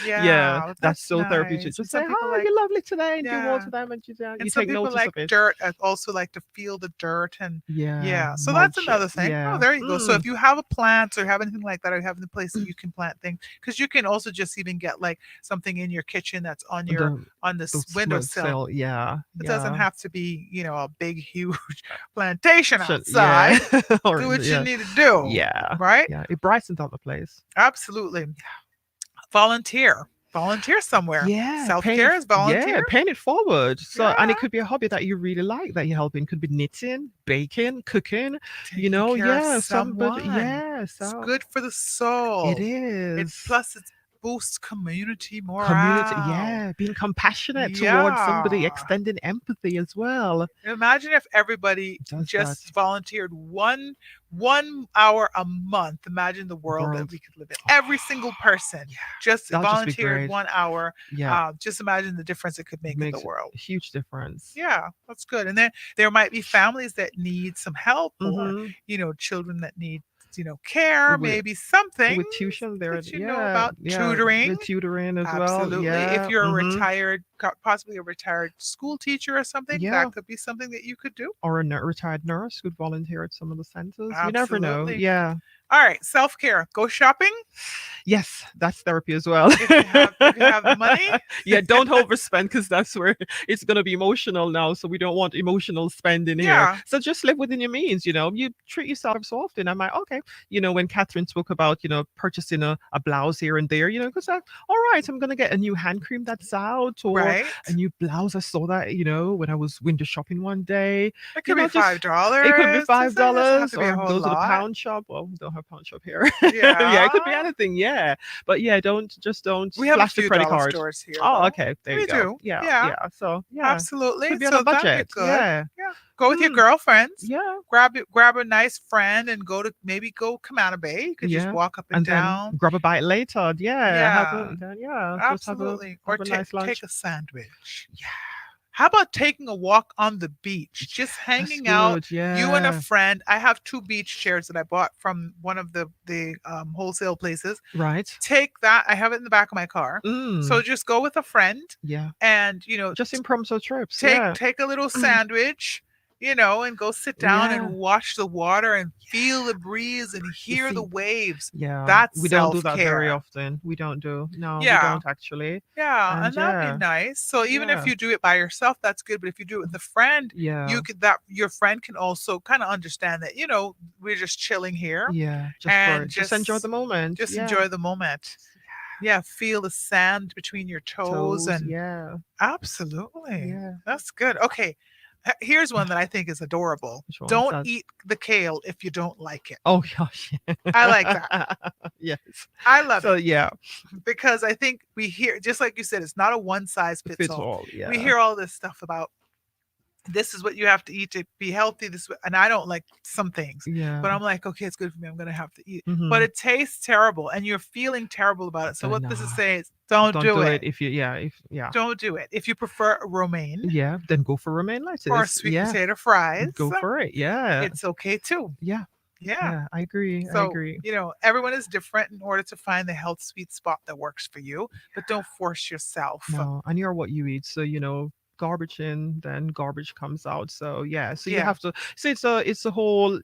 Yeah. Yeah, That's that's so therapeutic. nice. And Just say, some people "Hi, like, you're lovely today," and you yeah. water them, and you And some take people notice like of it. dirt. I also like to feel the dirt, and Yeah, yeah. So that's mulch it. another thing. Oh, Yeah. there you go. So if you have a plant or have anything like that, or you have a place that you can plant things, because you can also just even get like something in your kitchen that's The on the this smoke windowsill. cell. Yeah. It doesn't Yeah. have to be, a big, huge plantation Yeah. outside. Or Do what you yeah. need to do, Yeah. right? Yeah. It brightens up the place. Absolutely. Volunteer. Volunteer somewhere. Yeah, Self care is volunteer. paying it forward. So, and Yeah. it could be a hobby that you really like that you're helping. Could be knitting, baking, cooking. Taking care of Yeah, somebody. someone. Yeah, It's so good for the it soul. It is plus it boosts community community. morale. Yeah, being compassionate towards somebody, Yeah. extending empathy as well. Imagine if everybody Does that just volunteered one hour a month. Imagine the world that world? we could live in. Every single person Yeah, just that'll just be volunteered great. 1 hour. Yeah, Just imagine the difference it could make in the makes world. a huge difference. Yeah, that's good. And then there might be families that need some help, or Mm-hmm. children that need care, With maybe something with tuition there, that you know about. yeah, Tutoring. the tutoring as well. Absolutely. If Yeah, you're a mm-hmm. possibly a retired school teacher or something, Yeah. that could be something that you could do. Or a retired nurse could volunteer at some of the centers. You never know. Absolutely. Yeah. All right, self-care. Go shopping Yes, that's therapy as well. if you have the money. Yeah, don't overspend because that's where it's going to be emotional now. So we don't want emotional spending here. Yeah. So just live within your means. You treat yourself so often. I'm like, okay, when Catherine spoke about, purchasing a blouse here and there, because all right, I'm going to get a new hand cream that's out, or Right. a new blouse. I saw that, when I was window shopping one day. It could be just- $5. It could be It doesn't have $5, to be a or whole go to the lot. pound shop. Well, we don't have pound shop here. Yeah, it could be Yeah. anything. Yeah, but yeah, don't We have a flash the few credit dollar card. stores here. Oh, though. okay, there We you go. do. Yeah, Yeah. yeah. So yeah, Absolutely. could be on So a that'd be budget. good. Yeah, Yeah. Go with your Mm. girlfriends. yeah, Grab a nice friend and go Kamana Bay. You could just yeah. walk up and And then down. grab a bite later. Yeah, Yeah. just have Absolutely. Or a nice lunch. take a sandwich. Yeah. How about taking a walk on the beach? Just hanging That's out. good, yeah. You and a friend. I have 2 beach chairs that I bought from one of the wholesale places. Right. Take that. I have it in the back of my car. Mm. So just go with a friend yeah, and just impromptu trips. take yeah. take a little sandwich, and go sit down Yeah. and watch the water and feel the breeze and hear the see, waves. Yeah, That's we don't do that very self-care. often. We don't do. No, we Yeah. don't actually. Yeah, and that'd yeah, be nice. So even if yeah. you do it by yourself, that's good. But if you do it with a friend, Yeah, your friend can also kind of understand that, we're just chilling here. yeah. and Just enjoy just- the moment. Just yeah. enjoy the moment. Yeah, feel the sand between your toes and yeah, absolutely. yeah. That's good. Okay. Here's one that I think is adorable. Which one? Don't That's- eat the kale if you don't like it. Oh gosh. I like that. Yes. I love So it yeah, because I think we hear, just like you said, it's not a one size fits fits all. all. Yeah. We hear all this stuff about this is what you have to eat to be healthy. And I don't like some things, Yeah. but I'm like, okay, it's good for me. I'm going to have to eat. Mhm. But it tastes terrible and you're feeling terrible about it. So what this is Nah. saying is don't do it. if you Don't do it. If you prefer romaine then go for romaine lettuce. or sweet yeah. potato fries, Go for it. Yeah. it's okay too. yeah. Yeah. Yeah, I agree. I So, agree. everyone is different in order to find the health sweet spot that works for you, but don't force yourself. No, and you're what you eat. So, garbage in, then garbage comes out. So yeah, so you Yeah. have to. So it's a whole,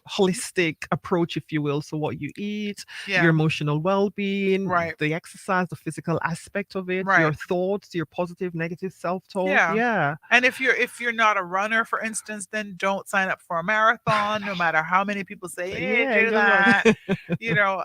holistic approach, if you will. So what you eat, your Yeah. emotional well-being, Right. the exercise, the physical aspect of it, your Right. thoughts, your positive, negative self-talk. Yeah. Yeah. And if you're not a runner, for instance, then don't sign up for a marathon, no matter how many people say So you need yeah, to do good luck. that.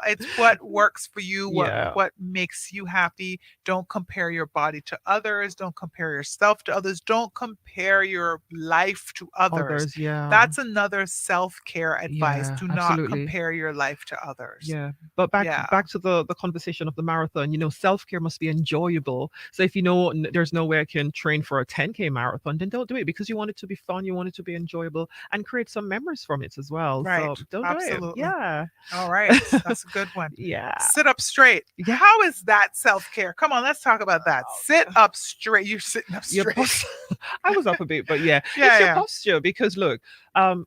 It's what works for you, what Yeah. what makes you happy. Don't compare your body to others. Don't compare yourself to others. Don't compare your life to others. Others, yeah. That's another self-care advice. Yeah, Do not absolutely. compare your life to others. Yeah, but back Yeah. back to the conversation of the marathon. Self-care must be enjoyable. So if there's no way I can train for a 10K marathon, then don't do it because you want it to be fun, you want it to be enjoyable, and create some memories from it as well. Right. So don't do it. Absolutely. Yeah. All right. That's a good one. Yeah. Sit up straight. Yeah. How is that self care? Come on, let's talk about that. Sit up straight. You're sitting up Your straight. I was up a bit, but yeah, Yeah, it's your yeah. posture because look, um,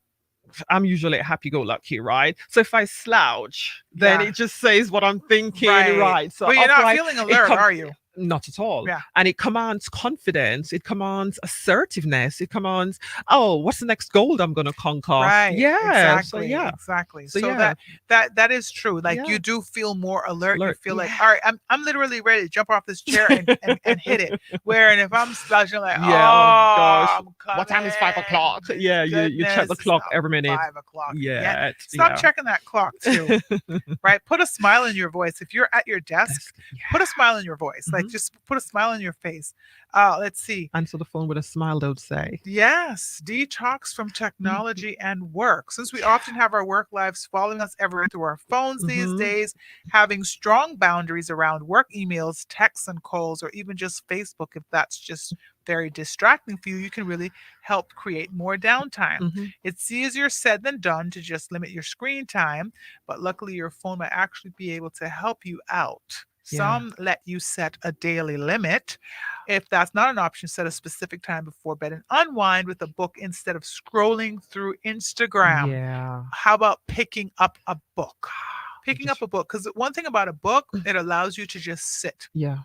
I'm usually happy-go-lucky, right? So if I slouch, then Yeah. it just says what I'm thinking, Right. right? So But you're not upright, feeling it alert, are you? not at all. Yeah. And it commands confidence. It commands assertiveness. It commands, oh, what's the next goal I'm going to conquer? Right. Yeah. So Exactly. yeah. Exactly. So So yeah. that is true. Like Yeah. you do feel more alert. You Alert. feel like, Yeah. all right, I'm literally ready to jump off this chair and hit it. Where and if I'm slouching, like, Yeah. Oh oh, gosh. I'm What time is 5 o'clock? coming. Yeah. You check Goodness, the it's clock not every minute. 5 o'clock yet. Yeah. Stop Yeah. checking that clock too. Right? Put a smile in your voice. If you're at your desk, Yeah. put a smile in your voice. Like Mhm. just put a smile on your face. Let's see. Answer the phone with a smile, don't say. Yes, detox from technology and work. Since we often have our work lives following us everywhere through our phones these Mhm. days, having strong boundaries around work emails, texts, and calls, or even just Facebook, if that's just very distracting for you, you can really help create more downtime. Mhm. It's easier said than done to just limit your screen time, but luckily your phone might actually be able to help you out. Yeah. Some let you set a daily limit. If that's not an option, set a specific time before bed and unwind with a book instead of scrolling through Instagram. Yeah. How about picking up a book? Picking Just up a book, because one thing about a book, it allows you to just sit yeah.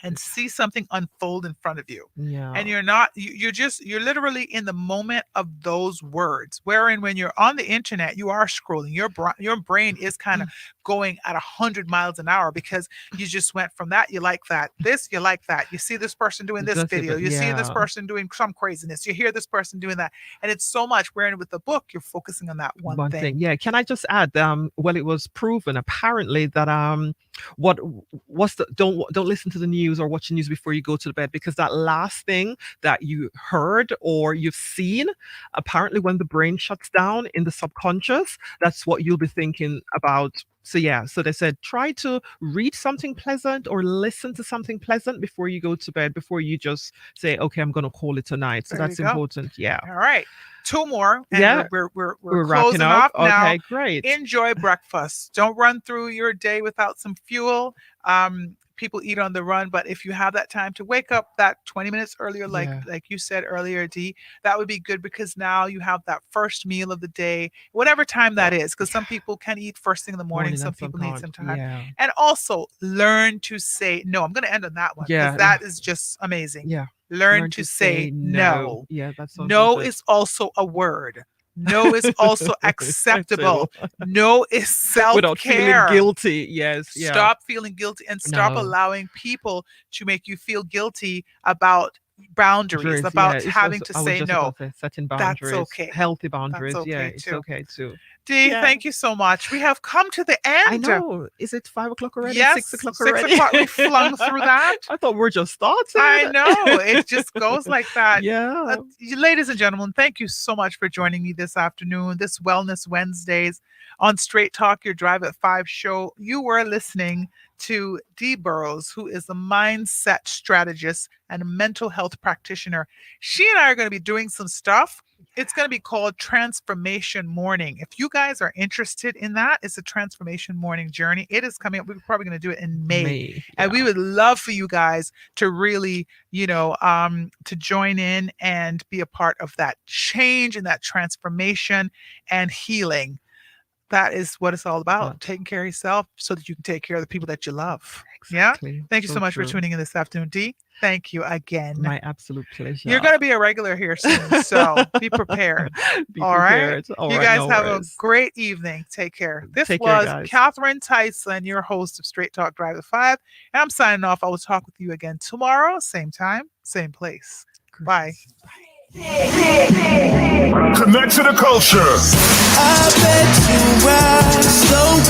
and see something unfold in front of you. Yeah. And you're not you're literally in the moment of those words, wherein when you're on the internet you are scrolling, your brain is kind of going at 100 miles an hour because you just went from that, you like that, this, you like that, you see this person doing this That's it, video, but you see this yeah. person doing some craziness, you hear this person doing that, and it's so much, wherein with the book you're focusing on that one thing. Yeah. Can I just add? Well, it was proven apparently that what what's the don't listen to the news or watch the news before you go to the bed because that last thing that you heard or you've seen, apparently when the brain shuts down in the subconscious, that's what you'll be thinking about. So yeah, so they said try to read something pleasant or listen to something pleasant before you go to bed, before you just say, okay, I'm gonna call it tonight. So There you that's go. important. Yeah. All right. Two more, and Yeah. we're Wrapping closing up. off now. Okay, great. Enjoy breakfast. Don't run through your day without some fuel. People eat on the run, but if you have that time to wake up that 20 minutes earlier, like Yeah. like you said earlier, D, that would be good because now you have that first meal of the day, whatever time that is. Because some people can eat first thing in the morning, Morning some and people need sometimes. some time. Yeah. And also learn to say no. I'm going to end on that one because Yeah. that is just amazing. Yeah. Learn to say no. Yeah, that's so No important. is also a word. No is also acceptable. No is self Without feeling care. guilty. Yes. Yeah. Stop feeling guilty and stop No. allowing people to make you feel guilty about boundaries, Boundaries, yeah. about having to I was say just no. about to say setting That's boundaries, okay. healthy That's boundaries. Yeah, okay it's too. okay too. Dee, Yeah. thank you so much. We have come to the I end. know. Is it 5 o'clock already? Yes, 6 o'clock 6 already? o'clock. We flung through that. I thought we're just started. I know. It just goes like that. Yeah. Ladies and gentlemen, thank you so much for joining me this afternoon, this Wellness Wednesdays on Straight Talk, your Drive at 5 show. You were listening to Dee Burrows, who is a mindset strategist and a mental health practitioner. She and I are going to be doing some stuff. It's going to be called Transformation Morning. If you guys are interested in that, it's a Transformation Morning journey. It is coming up. We're probably going to do it in May. And we would love for you guys to really, to join in and be a part of that change and that transformation and healing. that is what it's all about. But- Taking care of yourself so that you can take care of the people that you love. Exactly. Yeah. Thank you so much for true. tuning in this afternoon, Dee. Thank you again. My absolute pleasure. You're going to be a regular here soon, so be prepared. Be All right. prepared. All You right, guys no have worries. a great evening. Take care. This Take care, was guys. Catherine Tyson, your host of Straight Talk Drive the 5. And I'm signing off. I will talk with you again tomorrow, same time, same place. Bye. Connect to the culture. I bet you are so